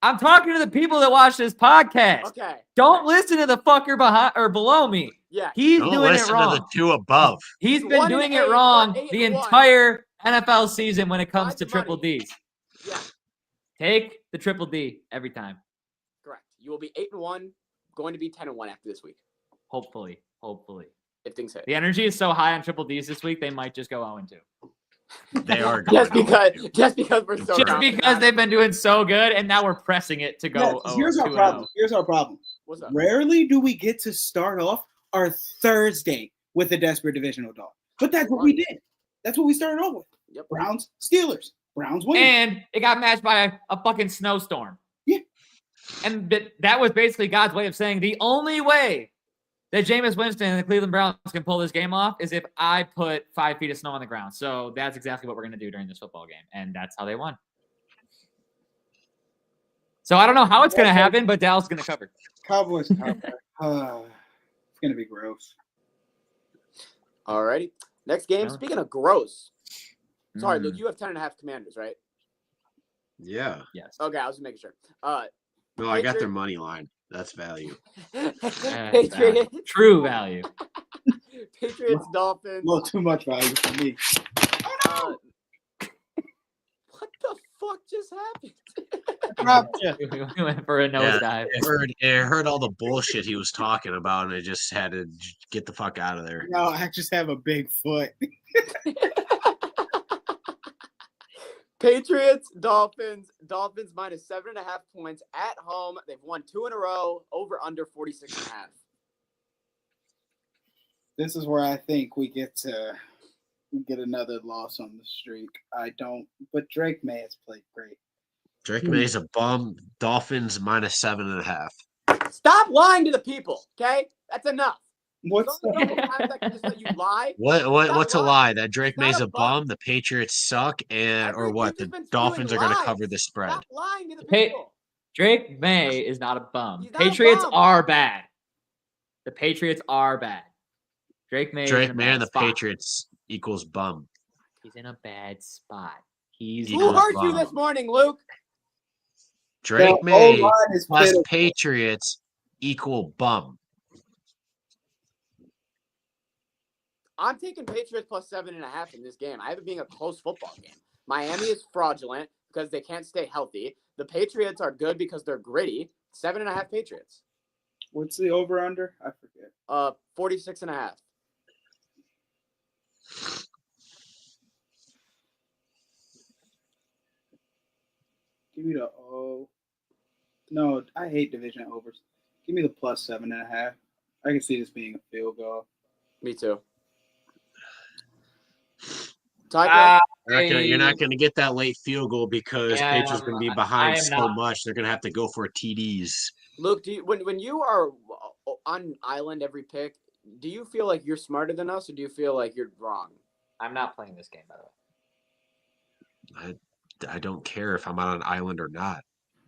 I'm talking to the people that watch this podcast. Okay. Don't listen to the fucker behind or below me. Yeah. He's Don't doing it listen wrong. to the 2 above. He's He's been 1 doing and it 8 wrong or 8 the and 1. entire NFL season when it comes Find to the triple money. Ds. Yeah. Take the triple D every time. Correct. You will be 8-1, going to be 10-1 after this week. Hopefully. If things hit. The energy is so high on triple Ds this week, they might just go 0-2. They are going Just because we're so Just confident because on they've it. been doing so good, and now we're pressing it to go. Yeah, here's our 2-0. problem. Here's our problem. What's up? Rarely do we get to start off our Thursday with a desperate divisional dog. But that's what we did. That's what we started off with. Yep. Browns, Steelers. Browns win. And it got matched by a fucking snowstorm. Yeah. And that was basically God's way of saying the only way that Jameis Winston and the Cleveland Browns can pull this game off is if I put 5 feet of snow on the ground. So that's exactly what we're going to do during this football game. And that's how they won. So I don't know how it's going to happen, but Dallas is going to cover. Cowboys. It's going to be gross. Alrighty. Next game. Speaking of gross. Sorry, Mm. Luke, you have 10.5 Commanders, right? Yeah. Yes. Okay, I was just making sure. No, I got their money line. That's value. Patriots. True value. Patriots, A Dolphins. little too much value for me. What the fuck just happened? We went for a nosedive. I heard all the bullshit he was talking about, and I just had to get the fuck out of there. No, I just have a big foot. Patriots, Dolphins minus 7.5 points at home. They've won 2 in a row. Over under 46.5. This is where I think we get another loss on the streak. I don't, but Drake May has played great. Drake May's a bum. Dolphins minus 7.5. Stop lying to the people, okay? That's enough. What's Don't know times I can just let you lie. What's a lying. lie? That Drake He's not May's a a bum, the Patriots suck, or what? The You've just been Dolphins are spewing going to lies. cover the spread. Stop lying to the Hey, people. Drake May is not a bum. He's not a Patriots bum. are bad. The Patriots are bad. Drake May. Drake is in a May bad and the spot. Patriots equals bum. He's in a bad spot. He's Who equals hurt you bum. this morning, Luke? Drake The May O-line is plus pitiful. Patriots equal bum. I'm taking Patriots plus 7.5 in this game. I have it being a close football game. Miami is fraudulent because they can't stay healthy. The Patriots are good because they're gritty. 7.5 Patriots. What's the over under? I forget. 46.5. Give me the No, I hate division overs. Give me the plus 7.5. I can see this being a field goal. Me too. Tiger? You're not going to get that late field goal because Yeah, Patriots going to be I behind am so not. much. They're going to have to go for TDs. Luke, when you are on an island every pick, do you feel like you're smarter than us, or do you feel like you're wrong? I'm not playing this game, by the way. I don't care if I'm on an island or not.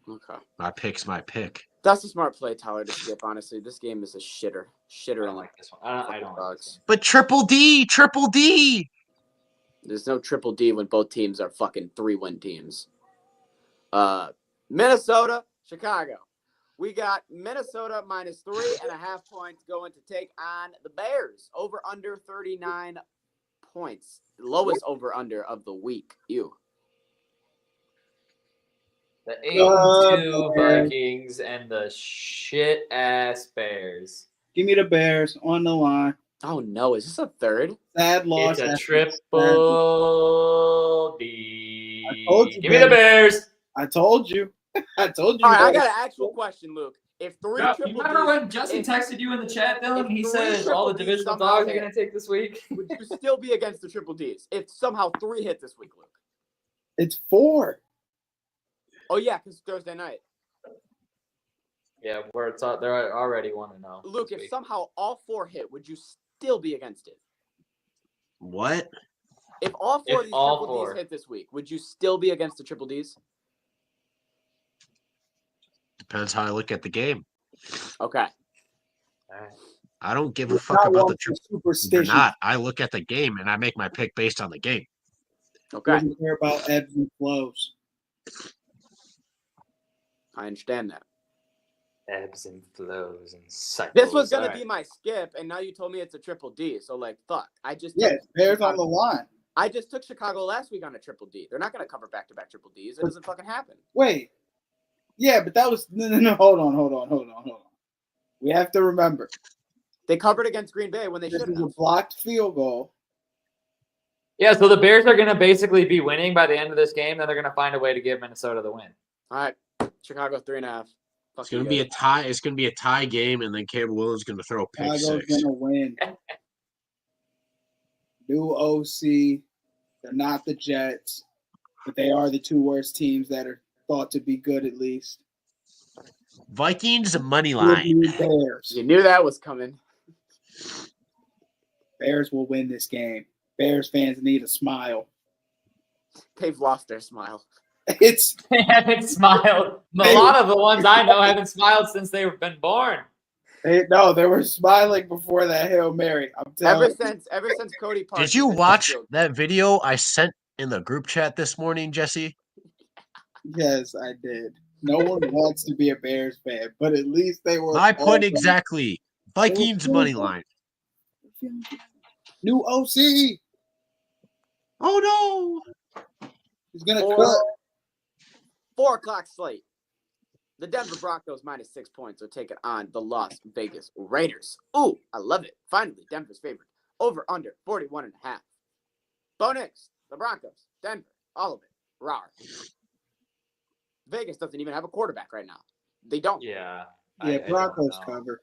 Okay. My pick's my pick. That's a smart play, Tyler, to skip, honestly. This game is a shitter. I don't like this one. I don't like this game. But Triple D! There's no triple D when both teams are fucking 3-win teams. Minnesota, Chicago. We got Minnesota minus 3.5 points going to take on the Bears. Over under 39 points. The lowest over under of the week. The 8-2 Vikings and the shit ass Bears. Give me the Bears on the line. Oh no, is this a third? Sad loss. It's a triple D. I told you, Give me the Bears. I told you. I told you. All right, I got an actual question, Luke. If three triple You remember Ds, when Justin texted you in the chat, Dylan? He says all the divisional somehow dogs are hit, going to take this week. would you still be against the triple Ds if somehow 3 hit this week, Luke? It's 4. Oh yeah, because Thursday night. Yeah, they're already 1-0. Luke, if somehow all 4 hit, would you still be against it? What? If all 4 of these all triple 4. Ds hit this week, would you still be against the triple Ds? Depends how I look at the game. Okay. All right. I don't give a You're fuck not about one the for triple. They're superstition. not. I look at the game and I make my pick based on the game. Okay. Doesn't care about ebbs and flows. I understand that. Ebbs and flows and cycles. This was gonna All be right. my skip, and now you told me it's a triple D. So like, fuck. Bears on the line. I just took Chicago last week on a triple D. They're not gonna cover back-to-back triple Ds. It doesn't fucking happen. Wait. Yeah, but that was no. Hold on. We have to remember They covered against Green Bay when they this shouldn't is a have. blocked field goal. Yeah, so the Bears are going to basically be winning by the end of this game. Then they're going to find a way to give Minnesota the win. All right, Chicago 3.5. It's gonna be a tie. It's gonna be a tie game, and then Caleb Williams is gonna throw a pick Chicago's 6. gonna win. New OC. They're not the Jets, but they are the 2 worst teams that are thought to be good at least. Vikings money line. Bears. You knew that was coming. Bears will win this game. Bears fans need a smile. They've lost their smile. It's They haven't smiled. A lot of the ones I know haven't smiled since they've been born. they were smiling before that Hail Mary. I'm telling Ever since Cody Park. Did you watch that video I sent in the group chat this morning, Jesse? Yes, I did. No one wants to be a Bears fan, but at least they were. My point exactly. Vikings money line. New OC. Oh no! He's gonna cut. 4 o'clock slate. The Denver Broncos minus 6 points are taking on the Las Vegas Raiders. Ooh, I love it. Finally, Denver's favorite. Over under 41.5. Bo Nix, the Broncos, Denver, all of it. Rawr. Vegas doesn't even have a quarterback right now. They don't. Yeah. Yeah, I Broncos don't know. cover.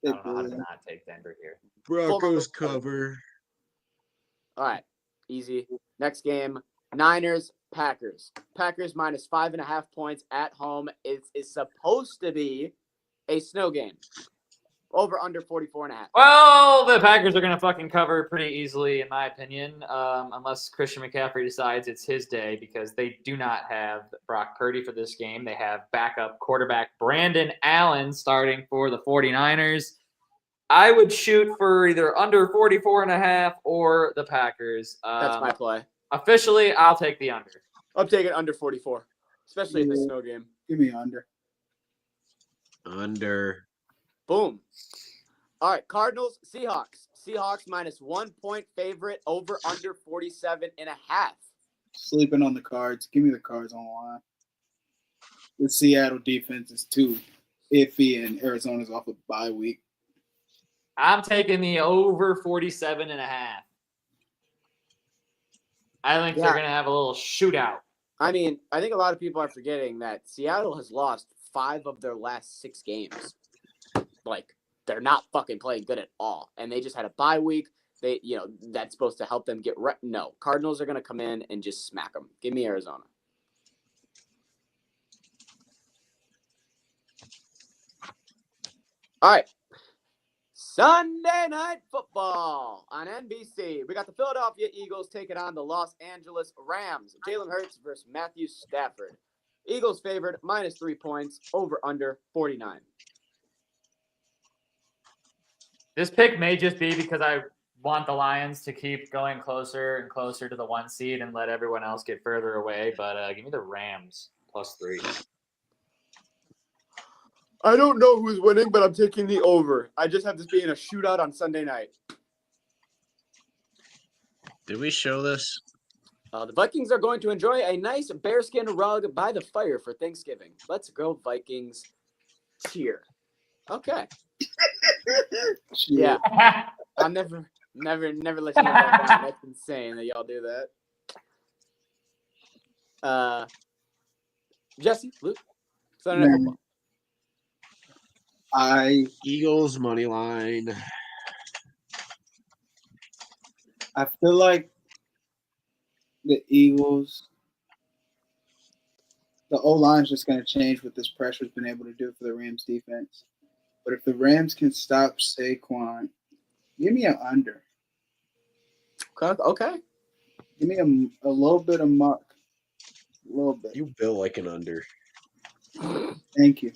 I don't know how to not take Denver here. Broncos cover. All right, easy. Next game, Niners, Packers. Packers minus 5.5 points at home. It is supposed to be a snow game. Over under 44.5. Well, the Packers are going to fucking cover pretty easily, in my opinion, unless Christian McCaffrey decides it's his day, because they do not have Brock Purdy for this game. They have backup quarterback Brandon Allen starting for the 49ers. I would shoot for either under 44.5 or the Packers. That's my play. Officially, I'll take the under. I'm taking under 44, especially in the snow game. Give me under. Under. Boom. All right, Cardinals, Seahawks. Seahawks minus 1 point favorite, over under 47.5. Sleeping on the Cards. Give me the Cards on the line. The Seattle defense is too iffy, and Arizona's off a bye week. I'm taking the over 47.5. I think they're going to have a little shootout. I mean, I think a lot of people are forgetting that Seattle has lost 5 of their last 6 games. Like, they're not fucking playing good at all. And they just had a bye week. That's supposed to help them get no. Cardinals are going to come in and just smack them. Give me Arizona. All right. Sunday Night Football on NBC. We got the Philadelphia Eagles taking on the Los Angeles Rams. Jalen Hurts versus Matthew Stafford. Eagles favored -3 points, over under 49. This pick may just be because I want the Lions to keep going closer and closer to the 1 seed and let everyone else get further away. But give me the Rams +3. I don't know who's winning, but I'm taking the over. I just have this being a shootout on Sunday night. Did we show this? The Vikings are going to enjoy a nice bearskin rug by the fire for Thanksgiving. Let's go Vikings. Cheer. Okay. Yeah. I'll never let you know that. That's insane that y'all do that. Jesse, Luke, Sunday Night Football. Eagles money line. I feel like the Eagles, the O-line's just going to change what this pressure's been able to do for the Rams defense. But if the Rams can stop Saquon, give me an under. Okay. Give me a little bit of muck. A little bit. You bill like an under. Thank you.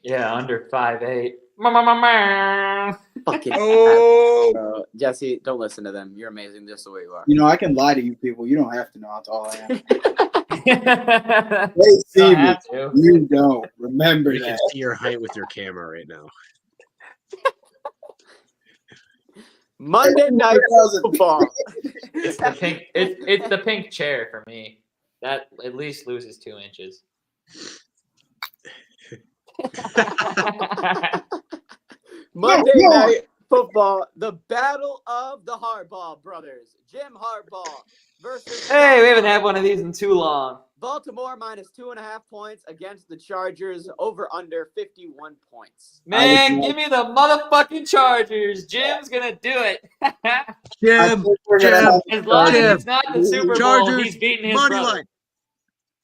Yeah, under 5'8". Fucking Oh, Jesse, don't listen to them. You're amazing just the way you are. You know, I can lie to you people. You don't have to know. That's all I am. They They see me. have to. You don't. Remember we can that. see your height with your camera right now. Monday Night Football. It's the pink. It's the pink chair for me. That at least loses 2 inches. Monday Night Football, the battle of the Harbaugh brothers. Jim Harbaugh versus Hey, we haven't had one of these in too long. Baltimore -2.5 points against the Chargers, over under 51 points. Man, give me the motherfucking Chargers. Jim's gonna do it. Jim, As long as it's not the Super Bowl, Chargers, he's beating his money brother. line.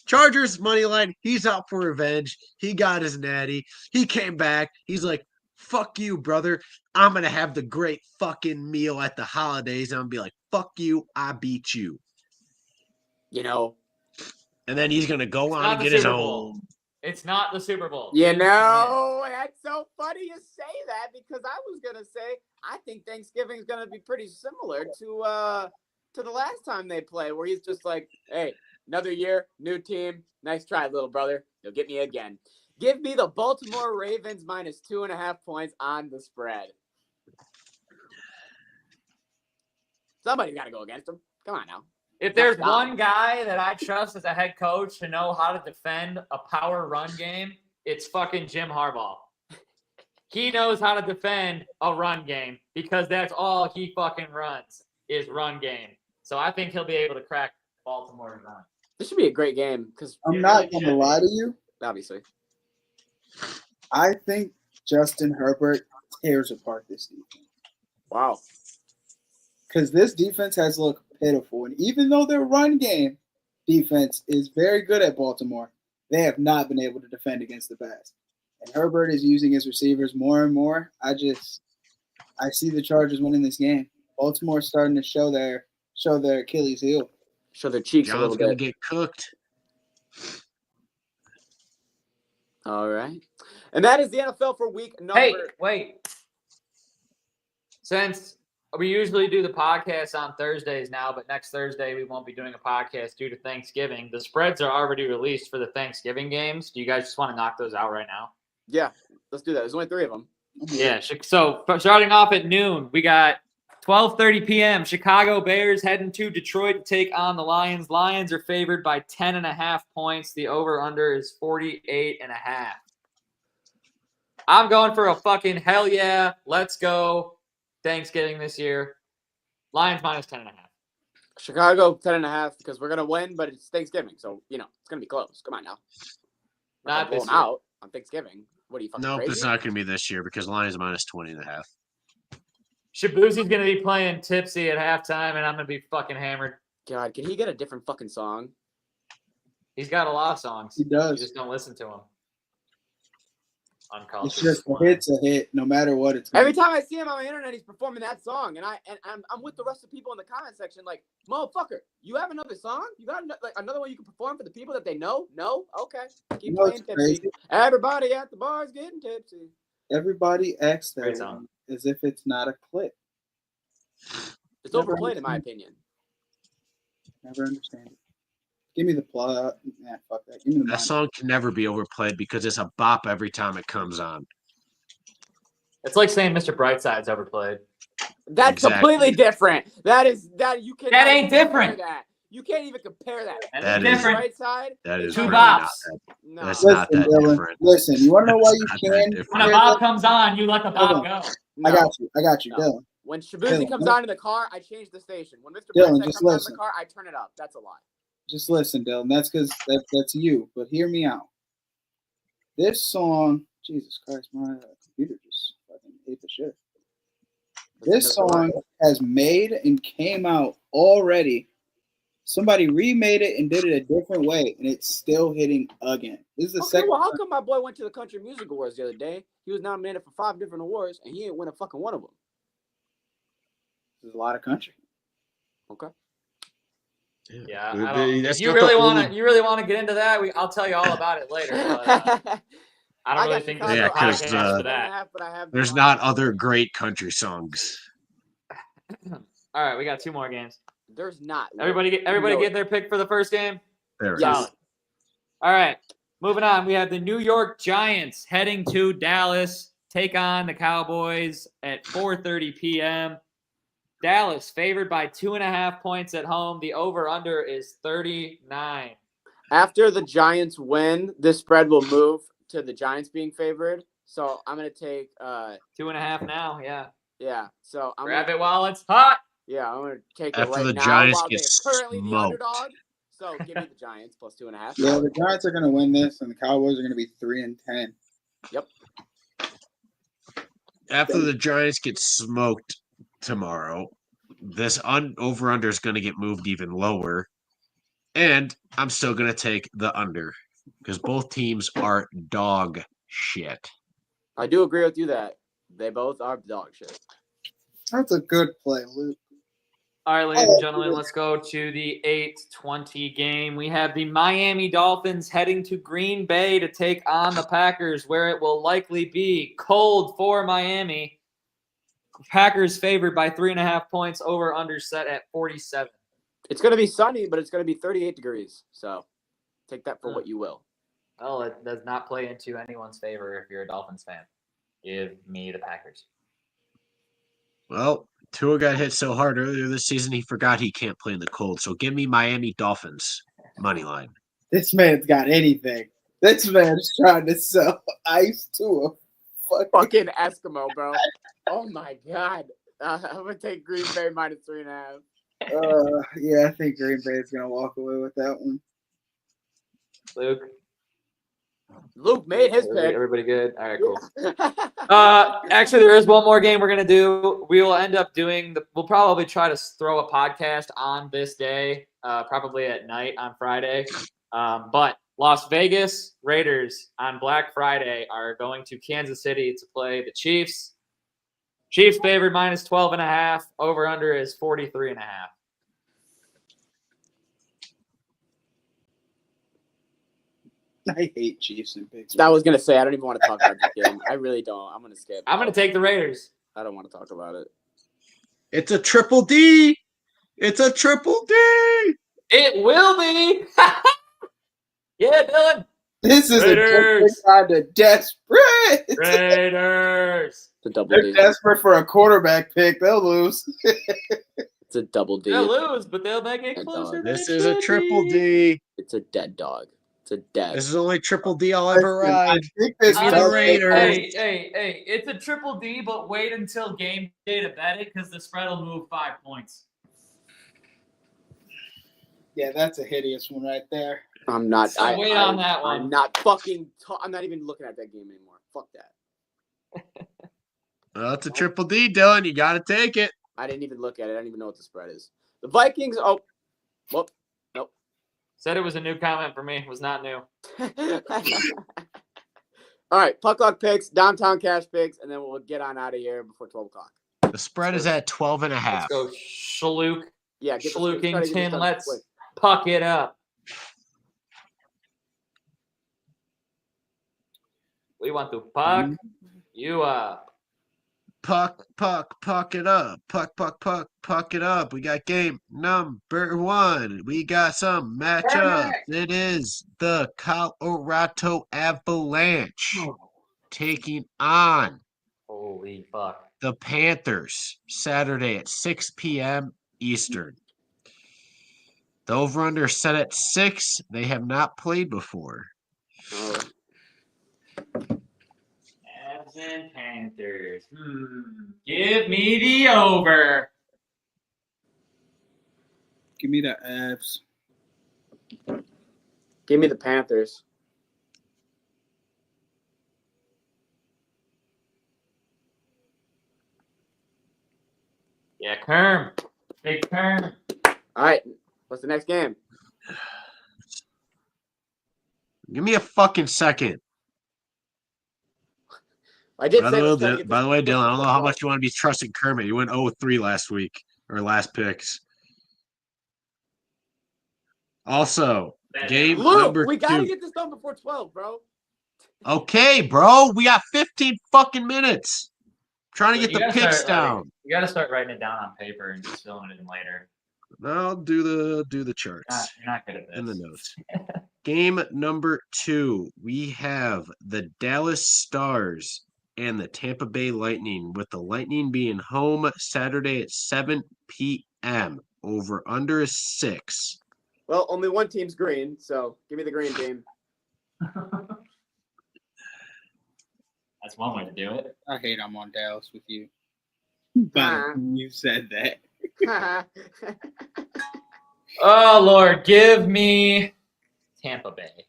Chargers money line. He's out for revenge. He got his natty. He came back. He's like, fuck you, brother. I'm going to have the great fucking meal at the holidays. And I'm going to be like, fuck you. I beat you. You know. And then he's going to go on not and the get his Super own. Bowl. It's not the Super Bowl. You know, that's so funny you say that, because I was going to say, I think Thanksgiving is going to be pretty similar to the last time they played, where he's just like, hey, another year, new team. Nice try, little brother. You'll get me again. Give me the Baltimore Ravens -2.5 points on the spread. Somebody's got to go against them. Come on now. If there's one guy that I trust as a head coach to know how to defend a power run game, it's fucking Jim Harbaugh. He knows how to defend a run game because that's all he fucking runs is run game. So I think he'll be able to crack Baltimore's run. This should be a great game because I'm not going to lie to you. Obviously. I think Justin Herbert tears apart this defense. Wow. Because this defense has looked pitiful. And even though their run game defense is very good at Baltimore, they have not been able to defend against the pass. And Herbert is using his receivers more and more. I see the Chargers winning this game. Baltimore's starting to show their Achilles heel. Show their cheeks a little bit. John's going to get cooked. All right. And that is the NFL for week number. Hey, wait. Since we usually do the podcast on Thursdays now, but next Thursday we won't be doing a podcast due to Thanksgiving. The spreads are already released for the Thanksgiving games. Do you guys just want to knock those out right now? Yeah, let's do that. There's only 3 of them. Yeah. So starting off at noon, we got 12:30 p.m. Chicago Bears heading to Detroit to take on the Lions. Lions are favored by 10.5 points. The over/under is 48.5. I'm going for a fucking hell yeah. Let's go. Thanksgiving this year. Lions -10.5. Chicago 10.5 because we're gonna win, but it's Thanksgiving, so it's gonna be close. Come on now. Not this year. Out on Thanksgiving. What are you fucking Nope, crazy? it's not going to be this year because Lions -20.5. Shabuzi's gonna be playing tipsy at halftime, and I'm gonna be fucking hammered. God, can he get a different fucking song? He's got a lot of songs. He does. You just don't listen to him. on college. It's just a hit's a hit, no matter what it's. Every time I see him on the internet, he's performing that song, and I'm with the rest of the people in the comment section, like, motherfucker, you have another song? You got like another one you can perform for the people that they know? No, okay, keep playing tipsy. Everybody at the bar is getting tipsy. Everybody acts that Great way song. as if it's not a clip. It's overplayed, in my opinion. Never understand it. Give me the plot. Nah, fuck that. Give me the That money. song can never be overplayed because it's a bop every time it comes on. It's like saying Mr. Brightside's overplayed. That's Exactly. completely different. That you can't. That ain't different. That. You can't even compare that. That is different. Right side. That is Two really bops. not that. No. That's Listen, not that Dylan, different. listen, you want to know why you That's not that can? different. When a bop comes on, you let the bop go. No. I got you, No. Dylan. When Shabuzi Dylan, comes on in the car, I change the station. When Mr. Dylan, Brightside just comes on in listen. the car, I turn it up. That's a lie. Just listen, Dylan. That's because that's you. But hear me out. This song, Jesus Christ, my computer just fucking ate the shit. This song has made and came out already. Somebody remade it and did it a different way, and it's still hitting again. This is the second. Well, how come my boy went to the Country Music Awards the other day? He was nominated for 5 different awards, and he ain't win a fucking one of them. There's a lot of country. Okay. Yeah, That's I don't, not you really the want only- to. You really want to get into that? I'll tell you all about it later. But, I don't really think this is a because, podcast for that. There's not other great country songs. All right, we got 2 more games. There's not. Everybody get their pick for the first game. There it Solid. is. All right, moving on. We have the New York Giants heading to Dallas, take on the Cowboys at 4:30 p.m. Dallas favored by 2.5 points at home. The over/under is 39. After the Giants win, this spread will move to the Giants being favored. So I'm gonna take 2.5 now. Yeah. Yeah. So I'm Grab gonna, it while it's hot. Yeah, I'm gonna take it After right the now Giants while get they're currently the smoked. underdog. So give me the Giants plus 2.5. Yeah, the Giants are going to win this, and the Cowboys are going to be 3-10. Yep. After the Giants get smoked tomorrow, this over-under is going to get moved even lower. And I'm still going to take the under because both teams are dog shit. I do agree with you that they both are dog shit. That's a good play, Luke. All right, ladies and gentlemen, let's go to the 8:20 game. We have the Miami Dolphins heading to Green Bay to take on the Packers, where it will likely be cold for Miami. Packers favored by 3.5 points, over under set at 47. It's going to be sunny, but it's going to be 38 degrees. So take that for what you will. Well, it does not play into anyone's favor if you're a Dolphins fan. Give me the Packers. Well, Tua got hit so hard earlier this season, he forgot he can't play in the cold. So give me Miami Dolphins money line. This man's got anything. This man's trying to sell ice to a fucking Eskimo, bro. Oh my god. I'm gonna take Green Bay minus 3.5. Yeah, I think Green Bay is gonna walk away with that one. Luke made his pick. Everybody good? All right, cool. Actually, there is one more game we're gonna do. We will end up doing we'll probably try to throw a podcast on this day, probably at night on Friday. But Las Vegas Raiders on Black Friday are going to Kansas City to play the Chiefs. Chiefs favored minus 12.5. Over under is 43.5. I hate Chiefs and Pittsburgh. I was gonna say I don't even want to talk about this game. I really don't. I'm gonna skip. I'm gonna take the Raiders. I don't want to talk about it. It's a triple D. It's a triple D. It will be. Yeah, Dylan. This is Raiders. a kind of desperate. Raiders. It's a double They're D. desperate for a quarterback pick. They'll lose. It's a double D. They'll lose, but they'll make it closer. This is a triple D. It's a dead dog. It's a dead. This is the only triple D I'll ever ride. Think this Give me the Raiders. Hey, it's a triple D, but wait until game day to bet it because the spread will move 5 points. Yeah, that's a hideous one right there. I'm not. So wait on that one. I'm not fucking. I'm not even looking at that game anymore. Fuck that. Well, it's a triple D, Dylan. You got to take it. I didn't even look at it. I don't even know what the spread is. The Vikings. Oh, whoop. Nope. Said it was a new comment for me. It was not new. All right, puck luck picks, downtown cash picks, and then we'll get on out of here before 12 o'clock. The spread is at 12.5. Let's go Schluke. Yeah, get this, try to get this Schlukington. done Let's quick. puck it up. We want to puck you up. Puck it up. Puck it up. We got game number 1. We got some matchups. It is the Colorado Avalanche taking on Holy fuck. the Panthers Saturday at 6 p.m. Eastern. The over-under is set at 6. They have not played before. Oh. Avs and Panthers. Give me the over. Give me the Avs. Give me the Panthers. Yeah, Kerm. Big Kerm. All right, what's the next game? Give me a fucking second. I did By say let's the try to way, get by this the way, Dylan, I don't know how before much you want to be trusting Kermit. You went 0-3 last week or last picks. Also, game Luke, number we gotta 2. get this done before 12, bro. Okay, bro, we got 15 fucking minutes. Trying to You get the gotta picks start, like, down. you got to start writing it down on paper and just filling it in later. I'll do the charts You're not good at this. and the notes. Game number 2, we have the Dallas Stars and the Tampa Bay Lightning, with the Lightning being home Saturday at 7 p.m. Over under is 6. Well, only one team's green, so give me the green team. That's one way to do it. I hate I'm on Dallas with you. But you said that. Oh, Lord, give me Tampa Bay.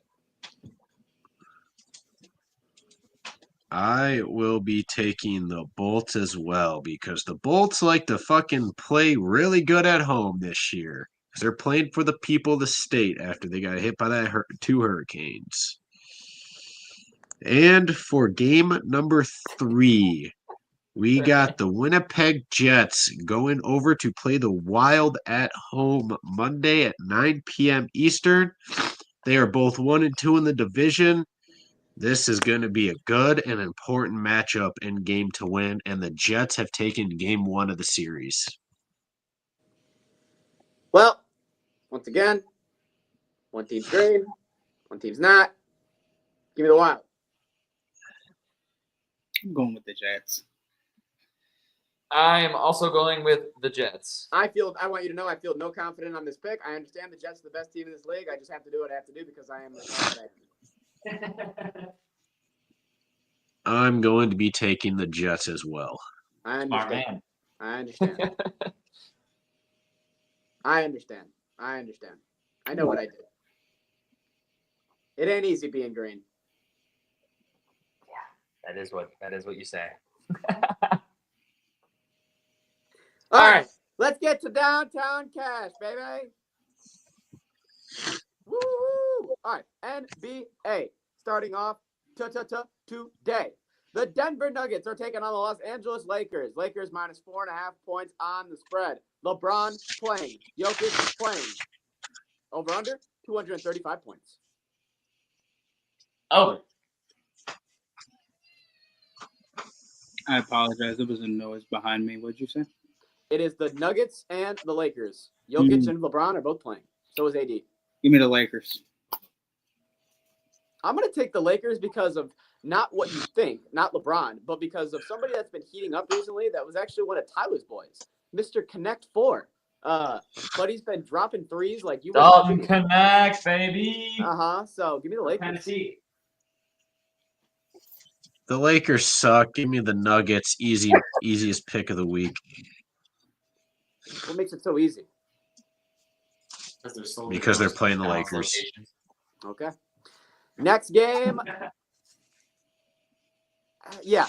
I will be taking the Bolts as well, because the Bolts like to fucking play really good at home this year. Because they're playing for the people of the state after they got hit by that 2 hurricanes. And for game number 3, we got the Winnipeg Jets going over to play the Wild at home Monday at 9 p.m. Eastern. They are both 1-2 in the division. This is going to be a good and important matchup in game to win, and the Jets have taken game 1 of the series. Well, once again, one team's green, one team's not. Give me the Wild. I'm going with the Jets. I am also going with the Jets. I want you to know I feel no confident on this pick. I understand the Jets are the best team in this league. I just have to do what I have to do because I am I'm going to be taking the Jets as well. I Smart understand. man. I understand. I understand. I understand. I know what I did. It ain't easy being green. That is what you say. All right. Let's get to downtown cash, baby. Woo! All right. NBA starting off today. The Denver Nuggets are taking on the Los Angeles Lakers. Lakers minus 4.5 points on the spread. LeBron playing. Jokic playing. Over under 235 points. Over. I apologize. There was a noise behind me. What'd you say? It is the Nuggets and the Lakers. Jokic and LeBron are both playing. So is AD. Give me the Lakers. I'm going to take the Lakers because of not what you think, not LeBron, but because of somebody that's been heating up recently that was actually one of Tyler's boys, Mr. Connect 4. But he's been dropping threes like you. Dalton Connect, baby. So give me the Lakers. Tennessee. The Lakers suck. Give me the Nuggets. Easiest pick of the week. What makes it so easy? Because they're playing the Lakers. Okay. Next game.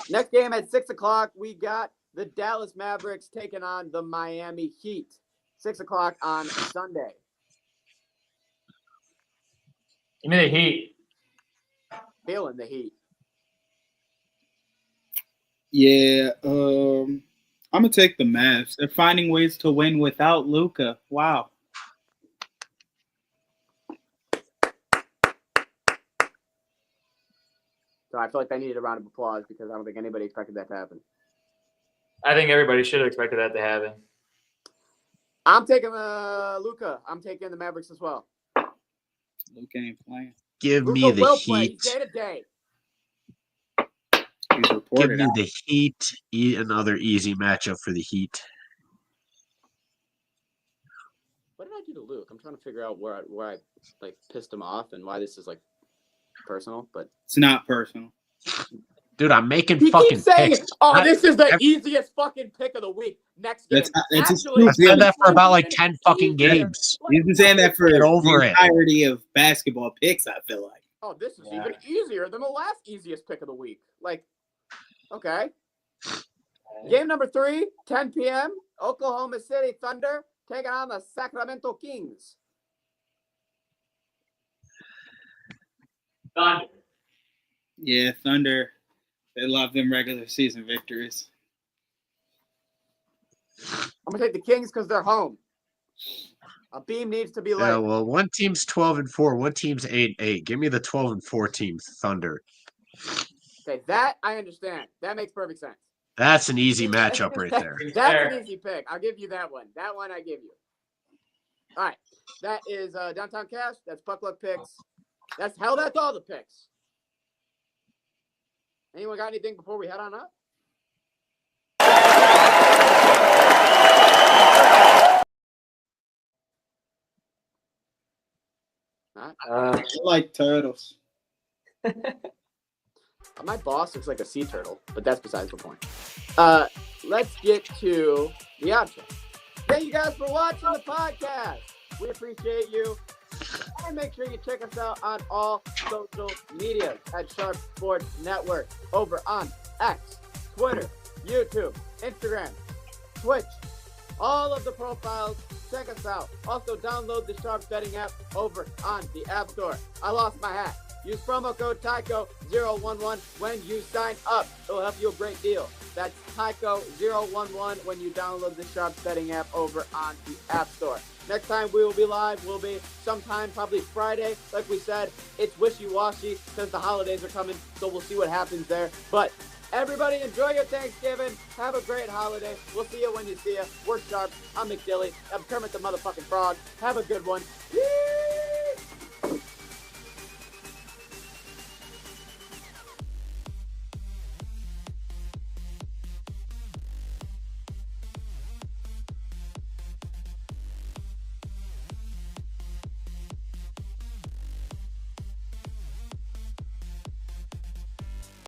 Next game at 6 o'clock. We got the Dallas Mavericks taking on the Miami Heat. 6 o'clock on Sunday. Give me the Heat. Feeling the Heat. Yeah, I'm gonna take the Mavs. They're finding ways to win without Luka. Wow. So I feel like I needed a round of applause because I don't think anybody expected that to happen. I think everybody should have expected that to happen. I'm taking Luka. I'm taking the Mavericks as well. Luka ain't playing. Give Luka me the will play. Heat. He's day to day. He's Give reported me out. the Heat. Another easy matchup for the Heat. What did I do to Luke? I'm trying to figure out where I like pissed him off and why this is like personal. But It's not personal. Dude, I'm making he fucking keeps saying, picks. "Oh, this is the easiest fucking pick of the week." Next game, That's his actually, truth. I said that for about like it's 10 fucking easier. games. He's been saying that for Get over the it. entirety of basketball picks, I feel like. Oh, this is even easier than the last easiest pick of the week. Like, okay. Game number 3, 10 p.m. Oklahoma City Thunder taking on the Sacramento Kings. Thunder. Yeah, Thunder. They love them regular season victories. I'm gonna take the Kings because they're home. A beam needs to be lit. Yeah, well, one team's 12-4, one team's 8-8. Give me the 12-4 team, Thunder. Okay, that I understand. That makes perfect sense. That's an easy matchup right there. That's an easy pick. I'll give you that one. That one I give you. All right. That is Downtown Cash. That's Puck Luck Picks. That's all the picks. Anyone got anything before we head on up? I like turtles. My boss looks like a sea turtle, but that's besides the point. Let's get to the outro. Thank you guys for watching the podcast. We appreciate you. And make sure you check us out on all social media at Sharp Sports Network over on X, Twitter, YouTube, Instagram, Twitch, all of the profiles. Check us out. Also, download the Sharp Betting app over on the App Store. I lost my hat. Use promo code TYCO011 when you sign up. It will help you a great deal. That's TYCO011 when you download the Sharp Betting app over on the App Store. Next time we will be live will be sometime probably Friday. Like we said, it's wishy-washy because the holidays are coming, so we'll see what happens there. But everybody enjoy your Thanksgiving. Have a great holiday. We'll see you when you see you. We're Sharp. I'm McDilly. I'm Kermit the motherfucking Frog. Have a good one. Peace.